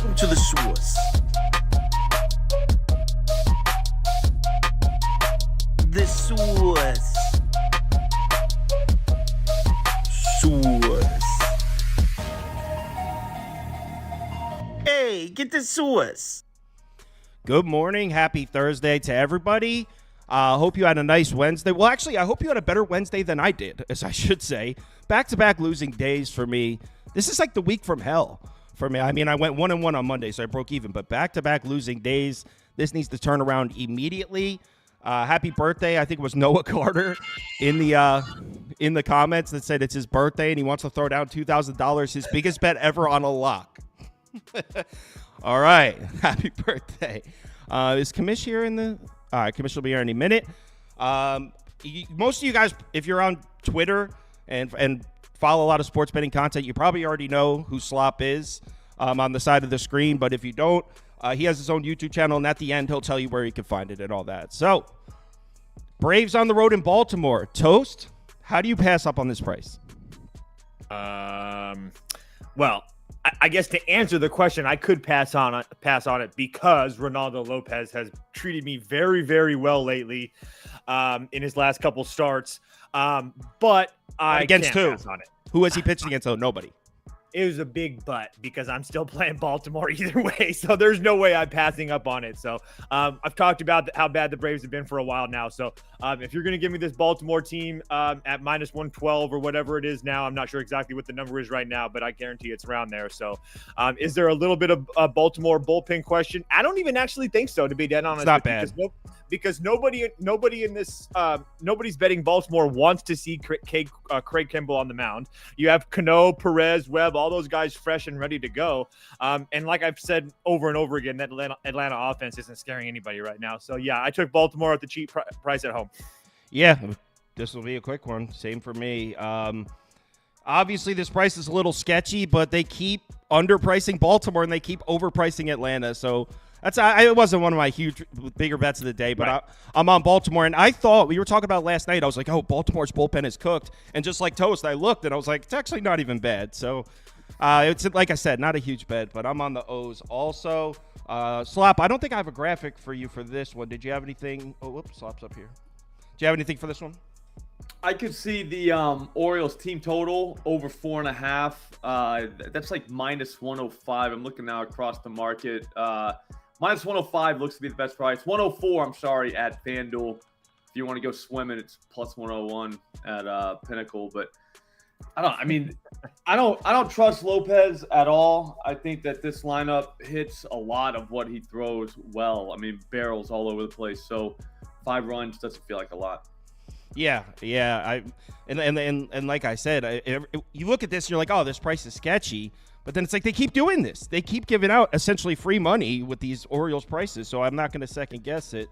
Welcome to the source. The source. Source. Hey, get the source. Good morning. Happy Thursday to everybody. Hope you had a nice Wednesday. Well, actually, I hope you had a better Wednesday than I did, as I should say. Back-to-back losing days for me. This is like the week from hell for me. I mean, I went 1-1 on Monday, so I broke even. But back-to-back losing days. This needs to turn around immediately. Happy birthday. I think it was Noah Carter in the comments that said it's his birthday and he wants to throw down $2,000, his biggest bet ever on a lock. All right. Happy birthday. Is Commish here in the... All right, Commish will be here any minute. Most of you guys, if you're on Twitter and follow a lot of sports betting content, you probably already know who Slop is on the side of the screen. But if you don't, he has his own YouTube channel, and at the end, he'll tell you where you can find it and all that. So, Braves on the road in Baltimore. Toast, how do you pass up on this price? Well, I guess to answer the question, I could pass on it because Ronaldo Lopez has treated me very, very well lately in his last couple starts. But I against can't who? pass on it. Who has he pitched against? Oh, nobody. It was a big but because I'm still playing Baltimore either way. So there's no way I'm passing up on it. So I've talked about how bad the Braves have been for a while now. So if you're going to give me this Baltimore team at minus 112 or whatever it is now, I'm not sure exactly what the number is right now, but I guarantee it's around there. So is there a little bit of a Baltimore bullpen question? I don't even actually think so, to be dead honest. It's not bad. Because nobody in this nobody's betting Baltimore wants to see Craig Kimbrell on the mound. You have Cano, Perez, Webb, all those guys fresh and ready to go. And like I've said over and over again, that Atlanta offense isn't scaring anybody right now. So yeah, I took Baltimore at the cheap price at home. Yeah, this will be a quick one. Same for me. Obviously, this price is a little sketchy, but they keep underpricing Baltimore and they keep overpricing Atlanta. So it wasn't one of my bigger bets of the day, but right. I'm on Baltimore. And I thought, we were talking about last night, I was like, oh, Baltimore's bullpen is cooked. And just like Toast, I looked and I was like, it's actually not even bad. So it's, like I said, not a huge bet, but I'm on the O's also. Slop, I don't think I have a graphic for you for this one. Did you have anything? Oh, whoops, Slop's up here. Do you have anything for this one? I could see the Orioles team total over 4.5. That's like minus 105. I'm looking now across the market. Minus 105 looks to be the best price. 104, I'm sorry, at FanDuel. If you want to go swimming, it's plus 101 at Pinnacle. But I don't trust Lopez at all. I think that this lineup hits a lot of what he throws well. I mean, barrels all over the place. So 5 runs doesn't feel like a lot. Yeah. And like I said, you look at this and you're like, oh, this price is sketchy. But then it's like they keep doing this. They keep giving out essentially free money with these Orioles prices. So I'm not going to second guess it.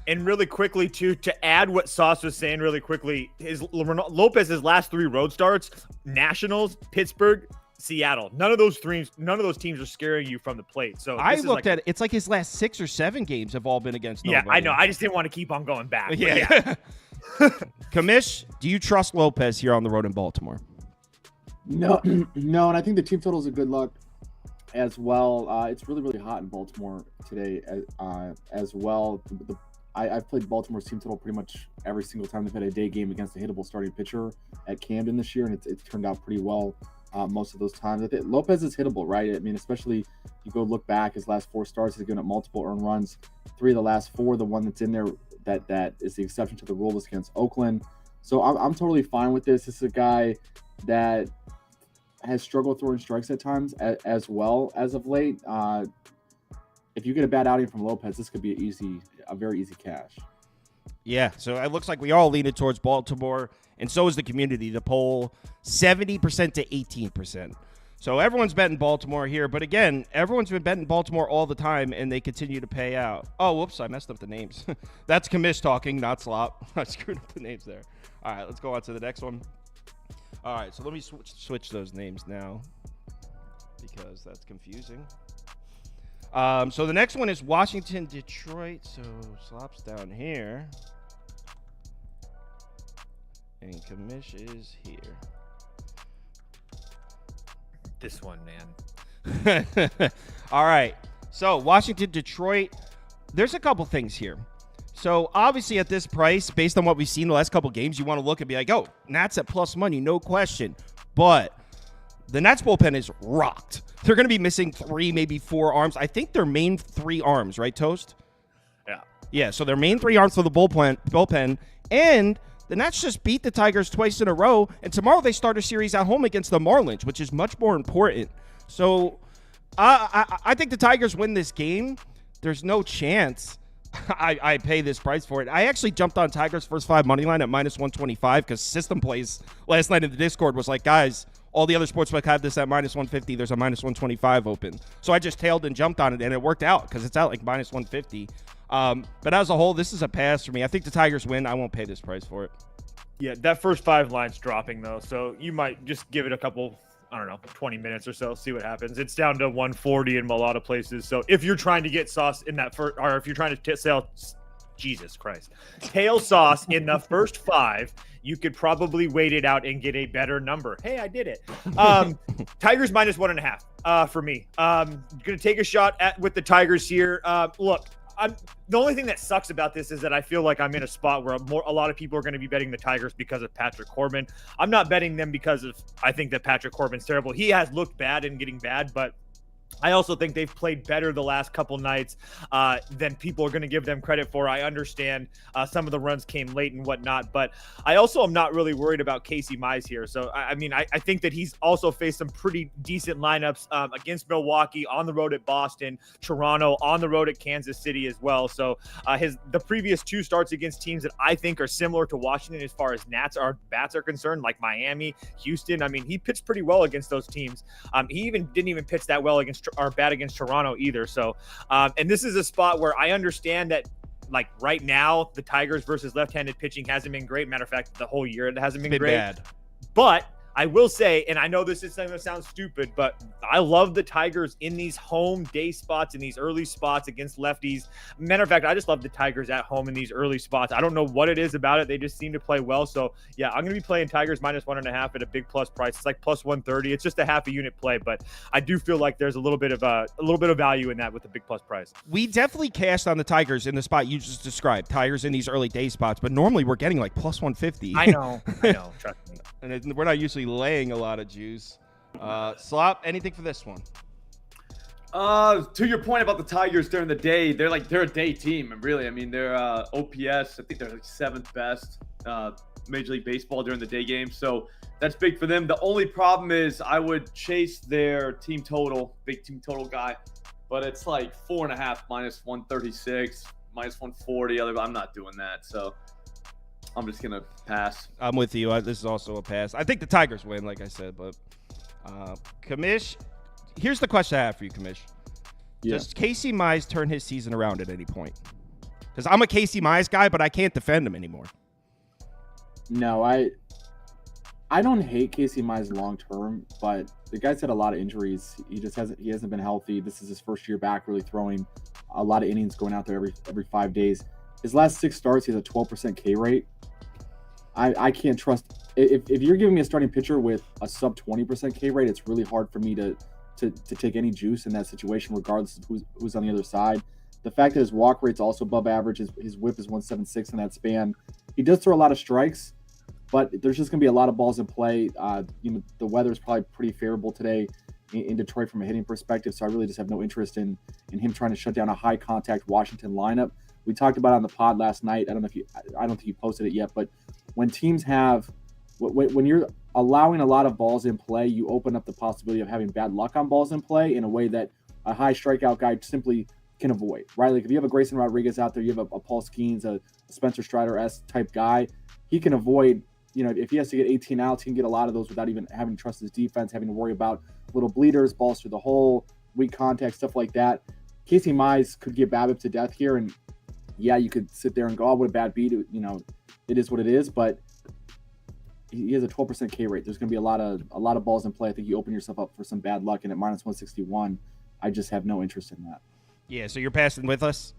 And really quickly, too, to add what Sauce was saying really quickly, Lopez's last 3 road starts, Nationals, Pittsburgh, Seattle. None of those teams are scaring you from the plate. So I looked at it. It's like his last 6 or 7 games have all been against nobody. Yeah, I know. I just didn't want to keep on going back. Yeah. Commish, do you trust Lopez here on the road in Baltimore? No, and I think the team total is a good look as well. It's really, really hot in Baltimore today as well. I've played Baltimore's team total pretty much every single time they've had a day game against a hittable starting pitcher at Camden this year, and it's turned out pretty well most of those times. I think Lopez is hittable, right? I mean, especially you go look back, his last 4 starts, he's given up multiple earned runs. 3 of the last 4, the one that's in there that is the exception to the rule is against Oakland. So I'm totally fine with this. This is a guy that has struggled throwing strikes at times as well as of late. If you get a bad outing from Lopez, this could be a very easy cash. Yeah, so it looks like we all leaning towards Baltimore, and so is the community. The poll, 70% to 18%. So everyone's betting Baltimore here, but again, everyone's been betting Baltimore all the time, and they continue to pay out. Oh, whoops, I messed up the names. That's Commish talking, not Slop. I screwed up the names there. All right, let's go on to the next one. All right, so let me switch those names now because that's confusing. So the next one is Washington, Detroit. So Slop's down here. And Commish is here. This one, man. All right. So Washington, Detroit. There's a couple things here. So obviously at this price, based on what we've seen the last couple games, you want to look and be like, oh, Nats at plus money, no question. But the Nats bullpen is rocked. They're going to be missing 3, maybe 4 arms. I think their main 3 arms, right, Toast? Yeah. Yeah, so their main 3 arms for the bullpen. And the Nats just beat the Tigers twice in a row. And tomorrow they start a series at home against the Marlins, which is much more important. So I think the Tigers win this game. There's no chance I pay this price for it. I actually jumped on Tigers first 5 money line at minus 125 because System Plays last night in the Discord was like, guys, all the other sportsbook have this at minus 150. There's a minus 125 open. So I just tailed and jumped on it, and it worked out because it's out like minus 150. But as a whole, this is a pass for me. I think the Tigers win. I won't pay this price for it. Yeah, that first 5 line's dropping, though. So you might just give it a couple, 20 minutes or so, see what happens. It's down to 140 in a lot of places. So if you're trying to get sauce in that first, or if you're trying to sell, Jesus Christ, tail sauce in the first 5, you could probably wait it out and get a better number. Hey, I did it. Tigers minus 1.5 for me. Going to take a shot with the Tigers here. Look, the only thing that sucks about this is that I feel like I'm in a spot where a lot of people are going to be betting the Tigers because of Patrick Corbin. I'm not betting them because I think that Patrick Corbin's terrible. He has looked bad and getting bad, but I also think they've played better the last couple nights than people are going to give them credit for. I understand some of the runs came late and whatnot, but I also am not really worried about Casey Mize here. So, I think that he's also faced some pretty decent lineups against Milwaukee, on the road at Boston, Toronto, on the road at Kansas City as well. So the previous 2 starts against teams that I think are similar to Washington as far as bats are concerned, like Miami, Houston. I mean, he pitched pretty well against those teams. He didn't even pitch that well against or bad against Toronto either. So, and this is a spot where I understand that, like right now, the Tigers versus left-handed pitching hasn't been great. Matter of fact, the whole year it hasn't been great. Bad. But I will say, and I know this is something that sounds stupid, but I love the Tigers in these home day spots, in these early spots against lefties. Matter of fact, I just love the Tigers at home in these early spots. I don't know what it is about it. They just seem to play well. So yeah, I'm going to be playing Tigers minus 1.5 at a big plus price. It's like plus 130. It's just a half a unit play, but I do feel like there's a little bit of value in that with the big plus price. We definitely cashed on the Tigers in the spot you just described. Tigers in these early day spots, but normally we're getting like plus 150. I know. Trust me. And we're not usually laying a lot of juice. Slop, anything for this one? To your point about the Tigers during the day, they're a day team, and really, I mean, they're OPS. I think they're like 7th best Major League Baseball during the day game, so that's big for them. The only problem is I would chase their team total, big team total guy, but it's like 4.5 minus 136, minus 140. I'm not doing that, so I'm just going to pass. I'm with you. This is also a pass. I think the Tigers win, like I said, but Commish, here's the question I have for you, Commish. Yeah. Does Casey Mize turn his season around at any point? Because I'm a Casey Mize guy, but I can't defend him anymore. No, I don't hate Casey Mize long term, but the guy's had a lot of injuries. He hasn't been healthy. This is his first year back, really throwing a lot of innings, going out there every 5 days. His last 6 starts, he has a 12% K rate. I can't trust. If you're giving me a starting pitcher with a sub 20% K rate, it's really hard for me to take any juice in that situation, regardless of who's on the other side. The fact that his walk rate's also above average, his whip is 176 in that span. He does throw a lot of strikes, but there's just going to be a lot of balls in play. The weather is probably pretty favorable today in Detroit from a hitting perspective, so I really just have no interest in him trying to shut down a high contact Washington lineup. We talked about it on the pod last night. I don't think you posted it yet, but when teams when you're allowing a lot of balls in play, you open up the possibility of having bad luck on balls in play in a way that a high strikeout guy simply can avoid, right? Like if you have a Grayson Rodriguez out there, you have a Paul Skeens, a Spencer Strider-esque type guy, he can avoid, if he has to get 18 outs, he can get a lot of those without even having to trust his defense, having to worry about little bleeders, balls through the hole, weak contact, stuff like that. Casey Mize could get BABIP to death here, and yeah, you could sit there and go, oh, what a bad beat. It is what it is, but he has a 12% K rate. There's going to be a lot of balls in play. I think you open yourself up for some bad luck, and at minus 161, I just have no interest in that. Yeah, so you're passing with us?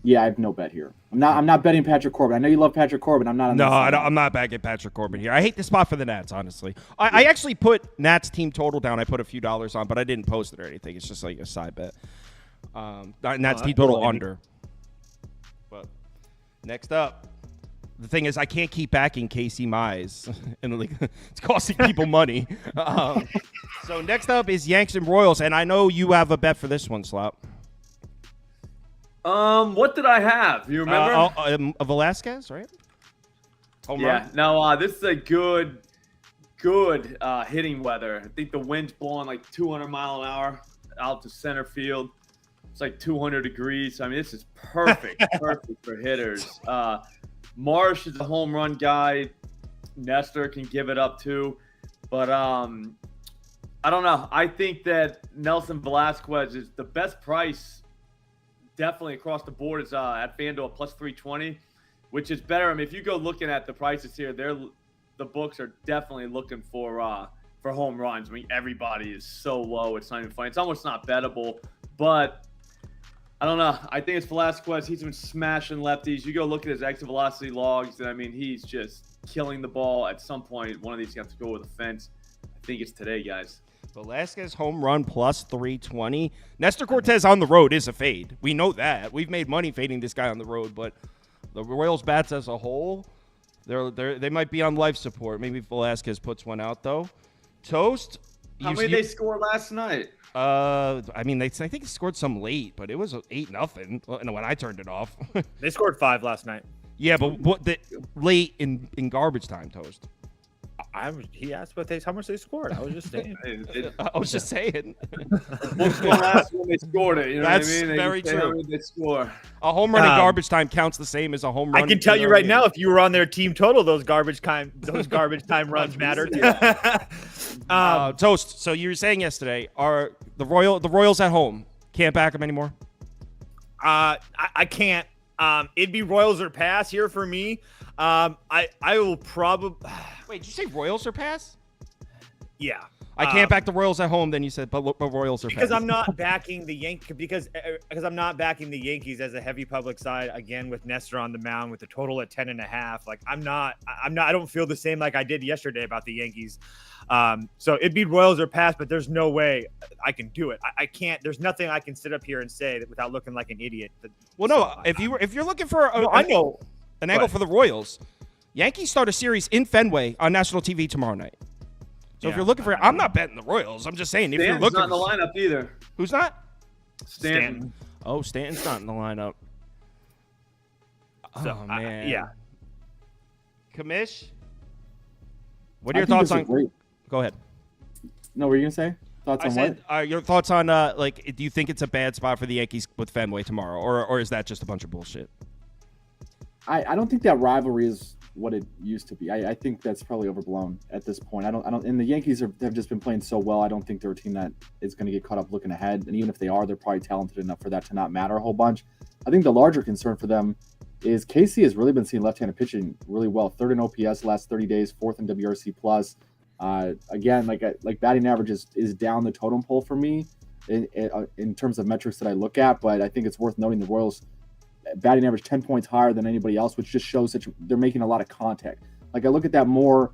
Yeah, I have no bet here. I'm not betting Patrick Corbin. I know you love Patrick Corbin. I'm not. On No, that side. I'm not backing Patrick Corbin here. I hate the spot for the Nats, honestly. I actually put Nats team total down. I put a few dollars on, but I didn't post it or anything. It's just like a side bet. Nats team total under. But next up, the thing is, I can't keep backing Casey Mize, and like it's costing people money. So next up is Yanks and Royals, and I know you have a bet for this one, Slop. What did I have? You remember? Velasquez, right? Home Yeah. run? No, this is a good hitting weather. I think the wind's blowing like 200 mile an hour out to center field. It's like 200 degrees. I mean, this is perfect for hitters. Marsh is a home run guy. Nestor can give it up too. But I don't know. I think that Nelson Velasquez is the best price definitely across the board is at FanDuel plus 320, which is better. I mean, if you go looking at the prices here, the books are definitely looking for home runs. I mean, everybody is so low. It's not even funny. It's almost not bettable, but I don't know. I think it's Velasquez. He's been smashing lefties. You go look at his exit velocity logs, and I mean, he's just killing the ball. At some point, one of these has to go with a fence. I think it's today, guys. Velasquez home run plus 320. Nestor Cortez on the road is a fade. We know that. We've made money fading this guy on the road, but the Royals bats as a whole, they might be on life support. Maybe Velasquez puts one out though. Toast. How many did they score last night? I mean, I think he scored some late, but it was 8-0 when I turned it off. They scored 5 last night. Yeah, but late in garbage time, Toast. He asked how much they scored. I was just saying. I was just saying. What's the last one they scored it? You know That's what I mean? very true. They score. A home run in garbage time counts the same as a home run. I can tell you right now, if you were on their team total, those garbage time runs mattered. Toast. So you were saying yesterday, are the Royals at home? Can't back them anymore. I can't. It'd be Royals or pass here for me. I will probably. Wait, did you say Royals or pass? Yeah. I can't back the Royals at home. Then you said, but Royals are because pass. I'm not backing the because I'm not backing the Yankees as a heavy public side again with Nestor on the mound with the total at 10.5. Like I'm not. I don't feel the same like I did yesterday about the Yankees. So it'd be Royals or pass, but there's no way I can do it. I can't. There's nothing I can sit up here and say that without looking like an idiot. Well, no. If you're looking for I know an angle for the Royals, Yankees start a series in Fenway on national TV tomorrow night. So if you're looking for, I'm not betting the Royals. I'm just saying if you're looking. Not in the lineup either. Who's not? Stanton. Oh, Stanton's not in the lineup. So, oh man. Yeah. Commish. What are your thoughts on? Go ahead. No, what were you gonna say? Thoughts on what? Your thoughts on do you think it's a bad spot for the Yankees with Fenway tomorrow, or is that just a bunch of bullshit? I don't think that rivalry is what it used to be. I think that's probably overblown at this point. I don't. And the Yankees have just been playing so well. I don't think they're a team that is going to get caught up looking ahead. And even if they are, they're probably talented enough for that to not matter a whole bunch. I think the larger concern for them is KC has really been seeing left-handed pitching really well. 3rd in OPS the last 30 days, 4th in WRC plus. Again, like batting average is down the totem pole for me in terms of metrics that I look at. But I think it's worth noting the Royals batting average 10 points higher than anybody else, which just shows that they're making a lot of contact. Like I look at that more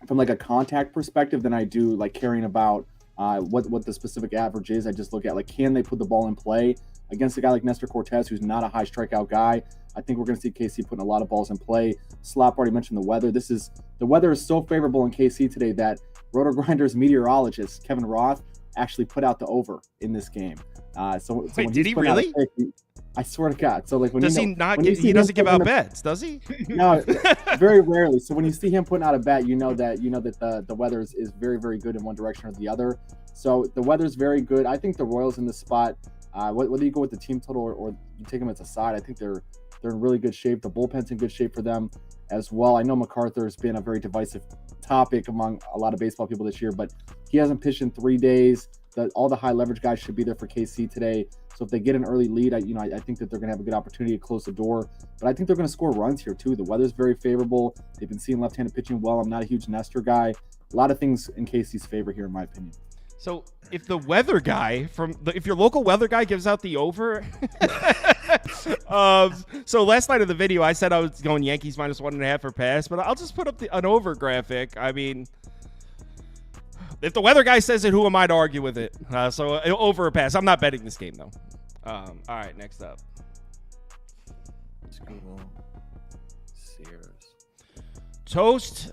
from like a contact perspective than I do like caring about what the specific average is. I just look at like, can they put the ball in play against a guy like Nestor Cortez, who's not a high strikeout guy. I think we're going to see KC putting a lot of balls in play. Slop already mentioned the weather. The weather is so favorable in KC today that Roto Grinders meteorologist Kevin Roth actually put out the over in this game. So wait, did he really? I swear to God. So like when does he not? He doesn't give out bets, does he? No, very rarely. So when you see him putting out a bet, you know that the weather is very, very good in one direction or the other. So the weather's very good. I think the Royals in this spot, whether you go with the team total or you take them as a side, I think they're in really good shape. The bullpen's in good shape for them as well. I know MacArthur has been a very divisive topic among a lot of baseball people this year, but he hasn't pitched in 3 days. All the high leverage guys should be there for KC today. So if they get an early lead, I think that they're going to have a good opportunity to close the door. But I think they're going to score runs here too. The weather's very favorable. They've been seeing left-handed pitching well. I'm not a huge Nestor guy. A lot of things in KC's favor here, in my opinion. So if the weather guy if your local weather guy gives out the over, So last night of the video, I said I was going Yankees -1.5 for pass, but I'll just put up an over graphic. I mean, if the weather guy says it, who am I to argue with it? So over or pass. I'm not betting this game, though. All right, next up. Google Sears. Toast.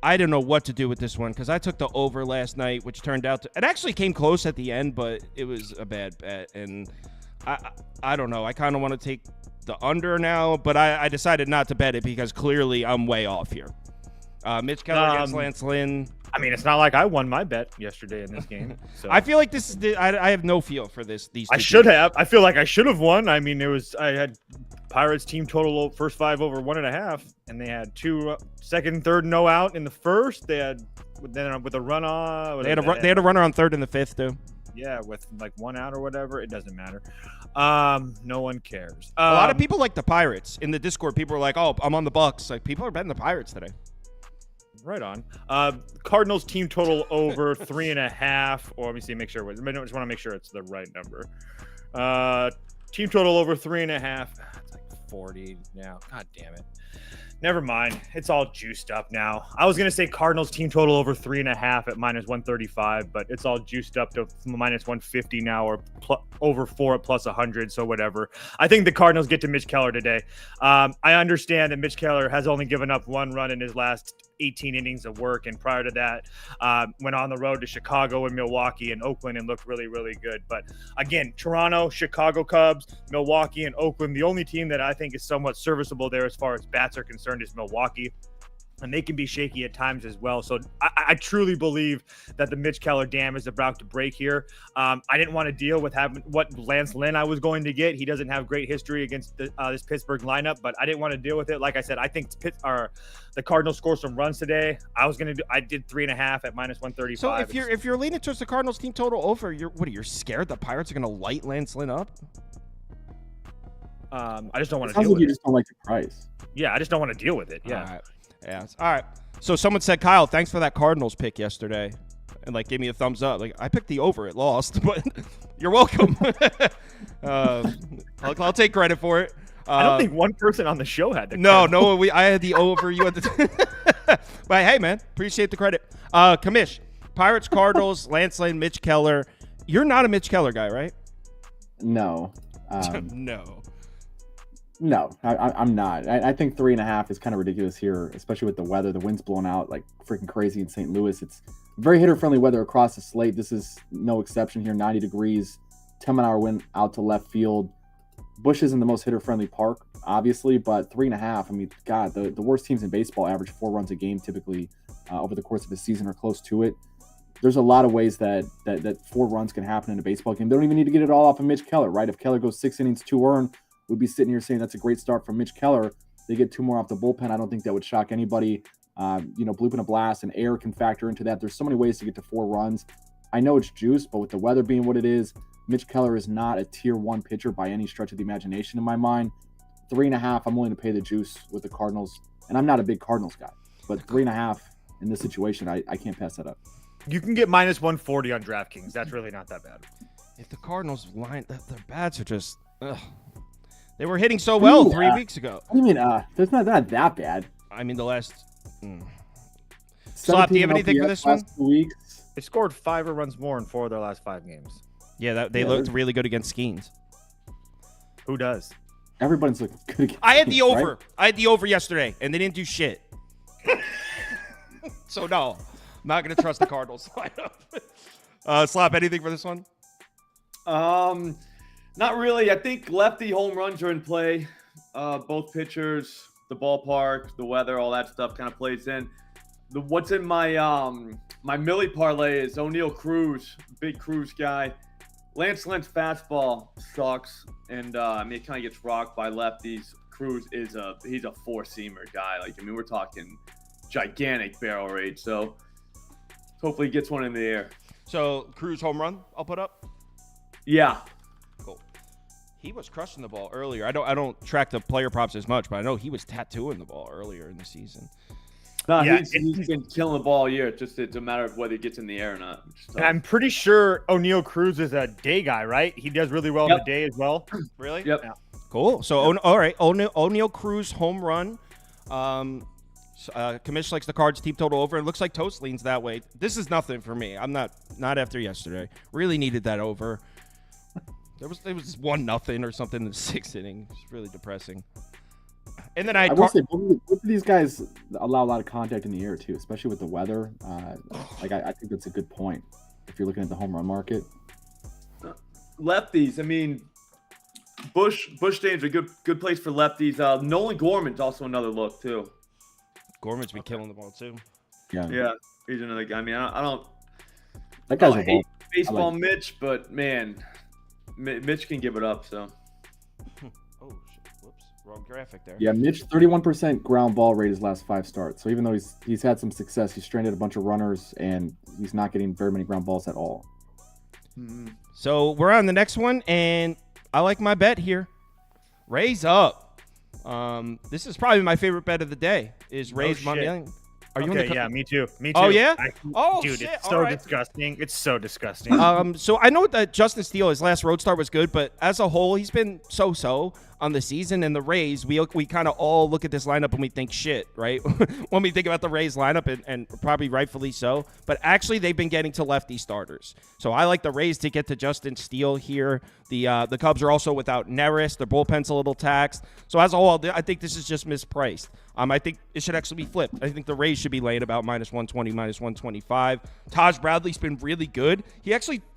I don't know what to do with this one because I took the over last night, which turned out to – it actually came close at the end, but it was a bad bet. And I don't know. I kind of want to take the under now, but I decided not to bet it because clearly I'm way off here. Mitch Keller against Lance Lynn. I mean, it's not like I won my bet yesterday in this game. So. I feel like this is I have no feel for this. These two I should teams. have. I feel like I should have won. I mean, I had Pirates team total first 5 over 1.5, and they had 2 second and third no out in the first. They had then with a run on. They had a runner on third in the fifth too. Yeah, with like 1 out or whatever. It doesn't matter. No one cares. A lot of people like the Pirates in the Discord. People are like, "Oh, I'm on the Bucks." Like people are betting the Pirates today. Right on. Cardinals team total over 3.5. Or let me see, make sure. I just want to make sure it's the right number. Team total over 3.5. It's like 40 now. God damn it. Never mind. It's all juiced up now. I was gonna say Cardinals team total over 3.5 at -135, but it's all juiced up to -150 now, or over 4 at +100. So whatever. I think the Cardinals get to Mitch Keller today. I understand that Mitch Keller has only given up 1 run in his last 18 innings of work, and prior to that, went on the road to Chicago and Milwaukee and Oakland and looked really, really good. But again, Toronto, Chicago Cubs, Milwaukee, and Oakland, the only team that I think is somewhat serviceable there as far as bats are concerned is Milwaukee, and they can be shaky at times as well. So I truly believe that the Mitch Keller dam is about to break here. I didn't want to deal with having what Lance Lynn I was going to get. He doesn't have great history against this Pittsburgh lineup, but I didn't want to deal with it. Like I said, I think the Cardinals score some runs today. I did 3.5 at -135. So if you're leaning towards the Cardinals team total over, you're scared the Pirates are going to light Lance Lynn up? I just don't want to Sounds deal like with you it. just don't like the price. Yeah, I just don't want to deal with it. Yeah. All right. Yeah. All right. So someone said, Kyle, thanks for that Cardinals pick yesterday, and like gave me a thumbs up. Like I picked the over, it lost, but you're welcome. I'll take credit for it. I don't think one person on the show had the I had the over. You had the. But hey, man, appreciate the credit. Commish, Pirates, Cardinals, Lance Lynn, Mitch Keller. You're not a Mitch Keller guy, right? No. No, I'm not. I think 3.5 is kind of ridiculous here, especially with the weather. The wind's blowing out like freaking crazy in St. Louis. It's very hitter-friendly weather across the slate. This is no exception here. 90 degrees, 10-mile-an-hour wind out to left field. Busch isn't the most hitter-friendly park, obviously, but 3.5. I mean, God, the worst teams in baseball average 4 runs a game typically over the course of a season or close to it. There's a lot of ways that 4 runs can happen in a baseball game. They don't even need to get it all off of Mitch Keller, right? If Keller goes 6 innings, 2 earned, we'd be sitting here saying that's a great start from Mitch Keller. They get 2 more off the bullpen. I don't think that would shock anybody. Blooping a blast and air can factor into that. There's so many ways to get to 4 runs. I know it's juice, but with the weather being what it is, Mitch Keller is not a tier 1 pitcher by any stretch of the imagination in my mind. 3.5, I'm willing to pay the juice with the Cardinals. And I'm not a big Cardinals guy, but 3.5 in this situation, I can't pass that up. You can get -140 on DraftKings. That's really not that bad. If the Cardinals line, their bats are just. Ugh. They were hitting so well 3 weeks ago. What do you mean? They're not that bad. I mean, the last. Slop, do you have anything for this one? 2 weeks. They scored 5 runs more in 4 of their last 5 games. Yeah, they looked really good against Skeens. Who does? Everybody's looking good against I had the Skeens, over. right? I had the over yesterday, and they didn't do shit. So no, I'm not gonna trust the Cardinals lineup. Slop, anything for this one? Not really. I think lefty home runs are in play. Both pitchers, the ballpark, the weather, all that stuff kind of plays in. What's in my my Millie parlay is O'Neal Cruz, big Cruz guy. Lance Lynn's fastball sucks, and it kind of gets rocked by lefties. Cruz he's a 4-seamer guy. We're talking gigantic barrel rate. So hopefully he gets one in the air. So Cruz home run, I'll put up. Yeah. Cool. He was crushing the ball earlier. I don't track the player props as much, but I know he was tattooing the ball earlier in the season. No, Yeah, he's been killing the ball all year. It's a matter of whether it gets in the air or not. And I'm pretty sure O'Neal Cruz is a day guy, right? He does really well in the day as well. Really? Yep. Yeah. Cool. So, all right, O'Neal Cruz home run. Commish likes the Cards team total over. It looks like Toast leans that way. This is nothing for me. I'm not after yesterday. Really needed that over. It was 1-0 or something in the 6th inning. It's really depressing. And then I will say both of these guys allow a lot of contact in the air too, especially with the weather. I think that's a good point if you're looking at the home run market. Lefties, I mean, Bush Stadium's a good place for lefties. Nolan Gorman's also another look too. Gorman's been killing the ball too. Yeah, he's another guy. I mean, I don't. That guy's I a hate ball. baseball, Mitch, but man, Mitch can give it up. So. Oh shit! Whoops, wrong graphic there. Yeah, Mitch 31% ground ball rate his last 5 starts. So even though he's had some success, he's stranded a bunch of runners and he's not getting very many ground balls at all. So we're on the next one, and I like my bet here. Raise up. This is probably my favorite bet of the day. Is Rays money line. Are you okay? Yeah, me too. Me too. Oh yeah. Dude, shit. it's so disgusting. It's so disgusting. So I know that Justin Steele, his last road start was good, but as a whole, he's been so on the season. And the Rays, we kind of all look at this lineup and we think shit, right? When we think about the Rays lineup, and probably rightfully so. But actually, they've been getting to lefty starters. So I like the Rays to get to Justin Steele here. The Cubs are also without Neris. Their bullpen's a little taxed. So as a whole, I think this is just mispriced. I think it should actually be flipped. I think the Rays should be laying about -120, -125. Taj Bradley's been really good.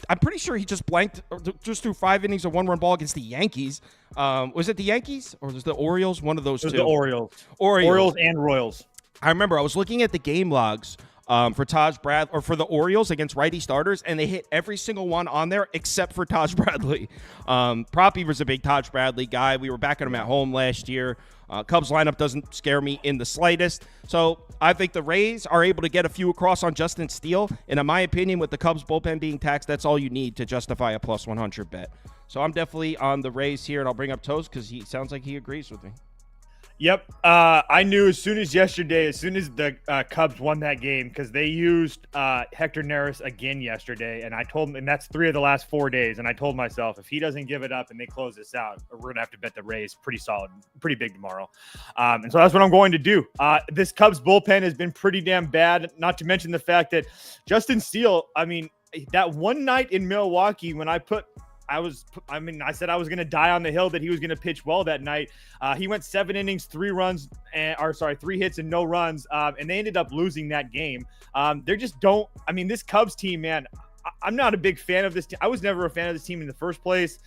I'm pretty sure he just blanked, just threw 5 innings of 1-run ball against the Yankees. Was it the Yankees or was it the Orioles? One of those two. The Orioles and Royals. I remember I was looking at the game logs for Taj Bradley, or for the Orioles against righty starters, and they hit every single one on there except for Taj Bradley. Prop Beaver's a big Taj Bradley guy. We were backing him at home last year. Cubs lineup doesn't scare me in the slightest. So I think the Rays are able to get a few across on Justin Steele. And in my opinion, with the Cubs bullpen being taxed, that's all you need to justify a +100 bet. So I'm definitely on the Rays here, and I'll bring up Toast because he sounds like he agrees with me. Yep. I knew as soon as the Cubs won that game, because they used Hector Neris again yesterday, and I told him, and that's 3 of the last 4 days, and I told myself, if he doesn't give it up and they close this out, we're going to have to bet the Rays pretty solid, pretty big tomorrow. And so that's what I'm going to do. This Cubs bullpen has been pretty damn bad, not to mention the fact that Justin Steele, I mean, that one night in Milwaukee when I said I was going to die on the hill that he was going to pitch well that night. He went 7 innings, 3 hits and no runs. And they ended up losing that game. This Cubs team, man, I'm not a big fan of this team. I was never a fan of this team in the first place.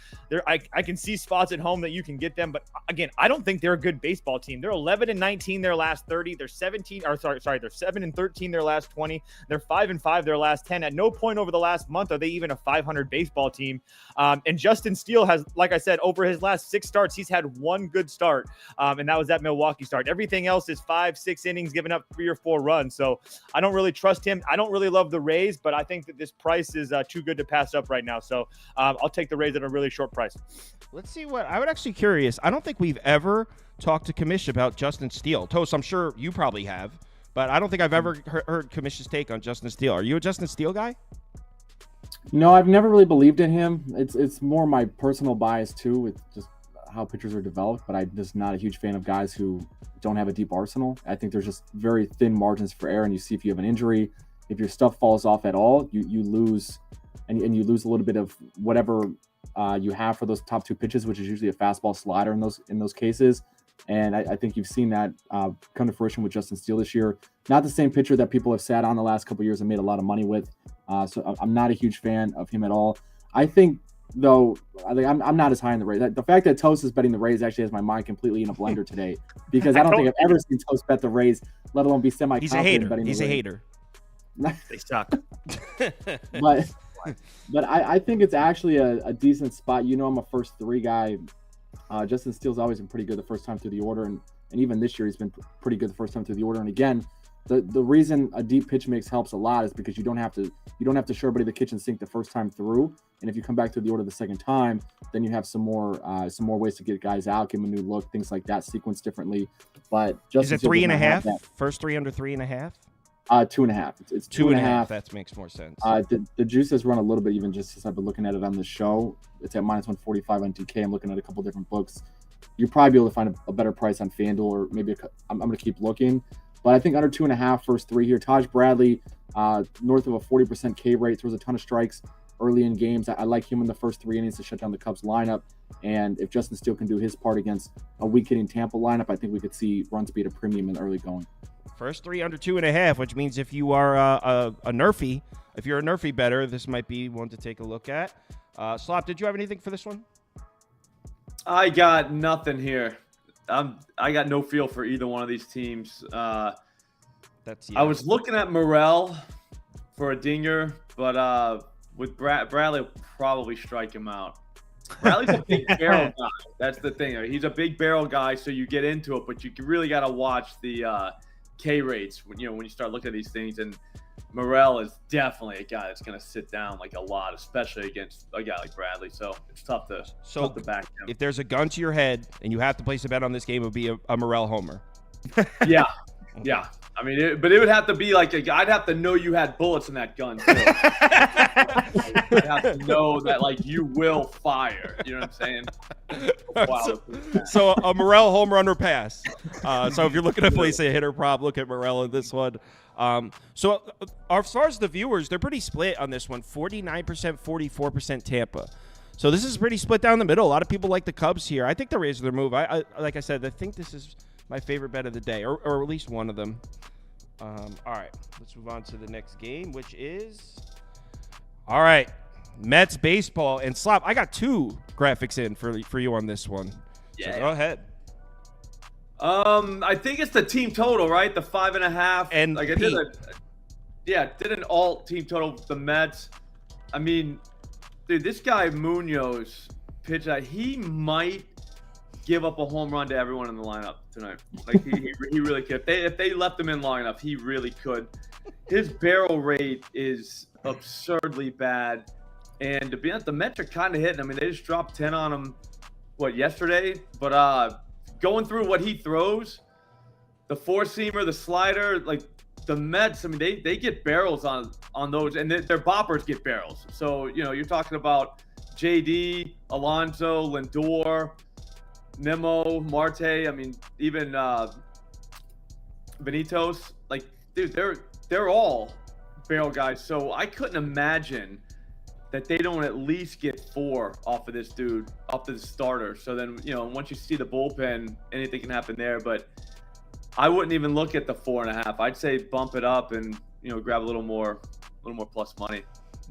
I can see spots at home that you can get them, but again, I don't think they're a good baseball team. They're 11-19 their last 30. They're 7-13 their last 20. They're 5-5 their last 10. At no point over the last month are they even a 500 baseball team. And Justin Steele has, like I said, over his last 6 starts, he's had 1 good start, and that was that Milwaukee start. Everything else is 5-6 innings, giving up 3 or 4 runs. So I don't really trust him. I don't really love the Rays, but I think that this price is too good to pass up right now. So I'll take the Rays at a really short price. Let's see what I would actually curious. I don't think we've ever talked to Commish about Justin Steele. Toast, I'm sure you probably have, but I don't think I've ever heard Commish's take on Justin Steele. Are you a Justin Steele guy? No, I've never really believed in him. It's more my personal bias too, with just how pitchers are developed, but I'm just not a huge fan of guys who don't have a deep arsenal. I think there's just very thin margins for error, and you see if you have an injury, if your stuff falls off at all, you lose, and you lose a little bit of whatever you have for those top 2 pitches, which is usually a fastball slider in those cases. And I think you've seen that come to fruition with Justin Steele this year. Not the same pitcher that people have sat on the last couple of years and made a lot of money with. So I'm not a huge fan of him at all. I think, though, I'm not as high in the Rays. The fact that Toast is betting the Rays actually has my mind completely in a blender today, because I don't think I've ever seen Toast bet the Rays, let alone be semi-confident betting the Rays. He's a hater. They suck. But I think it's actually a decent spot. I'm a first 3 guy. Justin Steele's always been pretty good the first time through the order, and even this year he's been pretty good the first time through the order. And again, the reason a deep pitch mix helps a lot is because you don't have to show everybody the kitchen sink the first time through. And if you come back to the order the second time, then you have some more ways to get guys out, give them a new look, things like that, sequence differently. But Justin is it 3.5? First 3 under 3.5? 2.5. It's 2.5. That makes more sense. The juice has run a little bit, even just since I've been looking at it on the show. It's at -145 on DK. I'm looking at a couple different books. you'll probably be able to find a better price on FanDuel, or maybe I'm going to keep looking. But I think under 2.5 first 3 here. Taj Bradley, north of a 40% K rate, throws a ton of strikes early in games. I like him in the first 3 innings to shut down the Cubs lineup. And if Justin Steele can do his part against a weak-hitting Tampa lineup, I think we could see runs be at a premium in the early going. First 3 under 2.5, which means if you are a Nerfy, if you're a Nerfy bettor, this might be one to take a look at. Slop, did you have anything for this one? I got nothing here. I got no feel for either one of these teams. I was looking at Morel for a dinger, but with Bradley, will probably strike him out. Bradley's a big barrel guy. That's the thing. He's a big barrel guy, so you get into it, but you really got to watch the K rates when you start looking at these things. And Morel is definitely a guy that's going to sit down like a lot, especially against a guy like Bradley. So it's tough to back him. If there's a gun to your head and you have to place a bet on this game, it would be a Morel homer. Yeah. Yeah. I mean, it would have to be like I'd have to know you had bullets in that gun, too. I'd have to know that, like, you will fire. You know what I'm saying? Wow. So a Morel home run or pass. So if you're looking to place a hitter prop, look at Morel in this one. So as far as the viewers, they're pretty split on this one. 49%, 44% Tampa. So this is pretty split down the middle. A lot of people like the Cubs here. I think the Rays are their move. I like I said, I think this is my favorite bet of the day, or at least one of them. All right, let's move on to the next game, which is Mets baseball. And Slop, I got 2 graphics in for you on this one. Yeah, so go ahead. I think it's the team total, right? The 5.5. And like I did an alt team total with the Mets. I mean, dude, this guy Munoz pitched that he might give up a home run to everyone in the lineup tonight. Like he really could. If they left him in long enough, he really could. His barrel rate is absurdly bad, and to be honest, the Mets are kind of hitting. I mean, they just dropped 10 on him, yesterday? But going through what he throws, the 4-seamer, the slider, like the Mets, I mean, they get barrels on those, and their boppers get barrels. So you're talking about JD, Alonso, Lindor, Nemo, Marte, I mean, even Benito's, like, dude, they're all barrel guys. So I couldn't imagine that they don't at least get 4 off of this dude, off of the starter. So then, once you see the bullpen, anything can happen there. But I wouldn't even look at the 4.5. I'd say bump it up and, grab a little more plus money.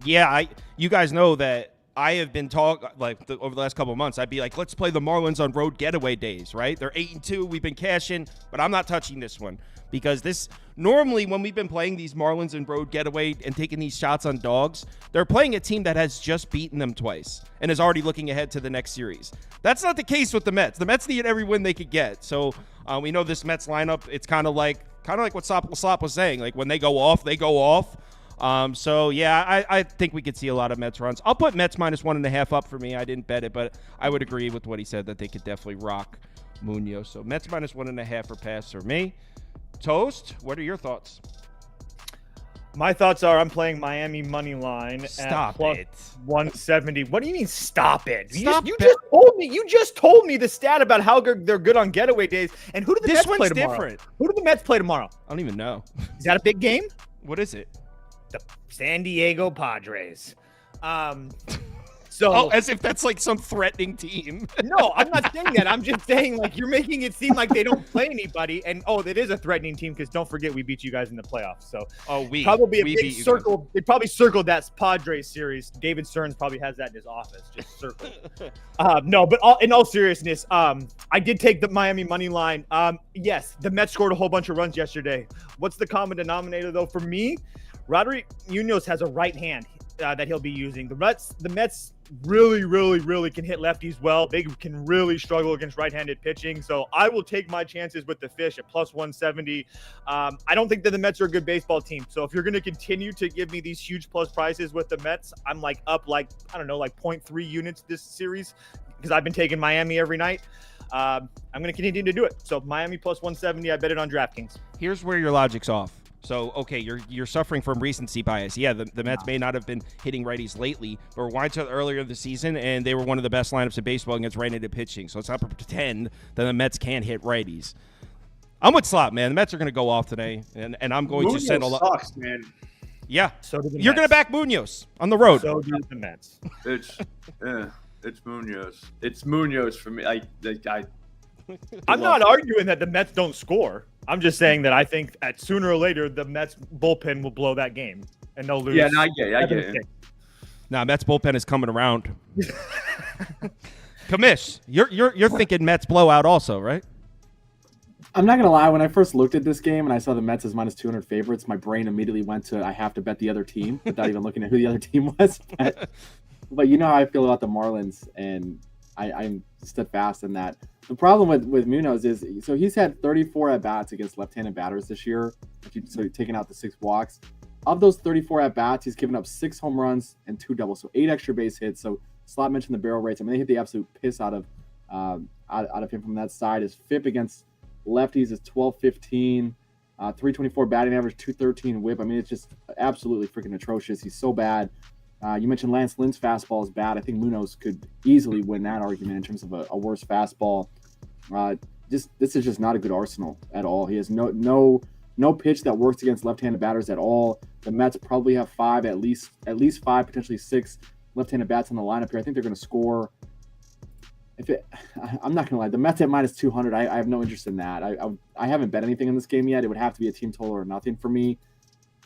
Yeah, you guys know that I have been over the last couple of months, I'd be like, let's play the Marlins on road getaway days, right? They're 8-2. We've been cashing, but I'm not touching this one because normally when we've been playing these Marlins and road getaway and taking these shots on dogs, they're playing a team that has just beaten them twice and is already looking ahead to the next series. That's not the case with the Mets. The Mets need every win they could get. So we know this Mets lineup, it's kind of like what Slop was saying. Like when they go off, they go off. So yeah, I think we could see a lot of Mets runs. I'll put Mets minus 1.5 up for me. I didn't bet it, but I would agree with what he said that they could definitely rock Munoz. So Mets minus 1.5 for pass for me. Toast, what are your thoughts? My thoughts are I'm playing Miami money line Stop at plus it. 170. What do you mean stop it? Stop you just told me the stat about how they're good on getaway days. And who do the Mets play tomorrow? Different. Who do the Mets play tomorrow? I don't even know. Is that a big game? What is it? The San Diego Padres. So as if that's like some threatening team. No, I'm not saying that. I'm just saying like you're making it seem like they don't play anybody. And it is a threatening team because don't forget we beat you guys in the playoffs. So probably a big circle. They probably circled that Padres series. David Stearns probably has that in his office, just circled. No, but in all seriousness, I did take the Miami money line. Yes, the Mets scored a whole bunch of runs yesterday. What's the common denominator though for me? Roderick Munoz has a right hand that he'll be using. The Mets really can hit lefties well. They can really struggle against right-handed pitching. So I will take my chances with the fish at plus 170. I don't think that the Mets are a good baseball team. So if you're going to continue to give me these huge plus prices with the Mets, I'm up 0.3 units this series because I've been taking Miami every night. I'm going to continue to do it. So Miami plus 170, I bet it on DraftKings. Here's where your logic's off. So, okay, you're suffering from recency bias. Yeah, the Mets may not have been hitting righties lately, but rewind to earlier in the season, and they were one of the best lineups in baseball against right-handed pitching. So let's not pretend that the Mets can't hit righties. I'm with Slop, man. The Mets are going to go off today, and I'm going to send a lot. Sucks, man. Yeah, So do the you're going to back Munoz on the road. So do the Mets. It's Munoz. It's Munoz for me. I'm not arguing that the Mets don't score. I'm just saying that I think at sooner or later the Mets bullpen will blow that game and they'll lose. Yeah, no, I get it. Nah, Mets bullpen is coming around. Commish, you're thinking Mets blowout also, right? I'm not gonna lie. When I first looked at this game and I saw the Mets as minus 200 favorites, my brain immediately went to I have to bet the other team without even looking at who the other team was. But you know how I feel about the Marlins, and I'm steadfast in that. The problem with Munoz is, so he's had 34 at-bats against left-handed batters this year, so taking out the 6 walks. Of those 34 at-bats, he's given up 6 home runs and 2 doubles, so 8 extra base hits. So Slot mentioned the barrel rates. I mean, they hit the absolute piss out of him from that side. His FIP against lefties is 12.15, 324 batting average, 213 whip. I mean, it's just absolutely freaking atrocious. He's so bad. You mentioned Lance Lynn's fastball is bad. I think Munoz could easily win that argument in terms of a worse fastball. This is just not a good arsenal at all. He has no pitch that works against left-handed batters at all. The Mets probably have at least 5, potentially 6 left-handed bats in the lineup here. I think they're going to score. I'm not going to lie. The Mets at minus 200. I have no interest in that. I haven't bet anything in this game yet. It would have to be a team total or nothing for me.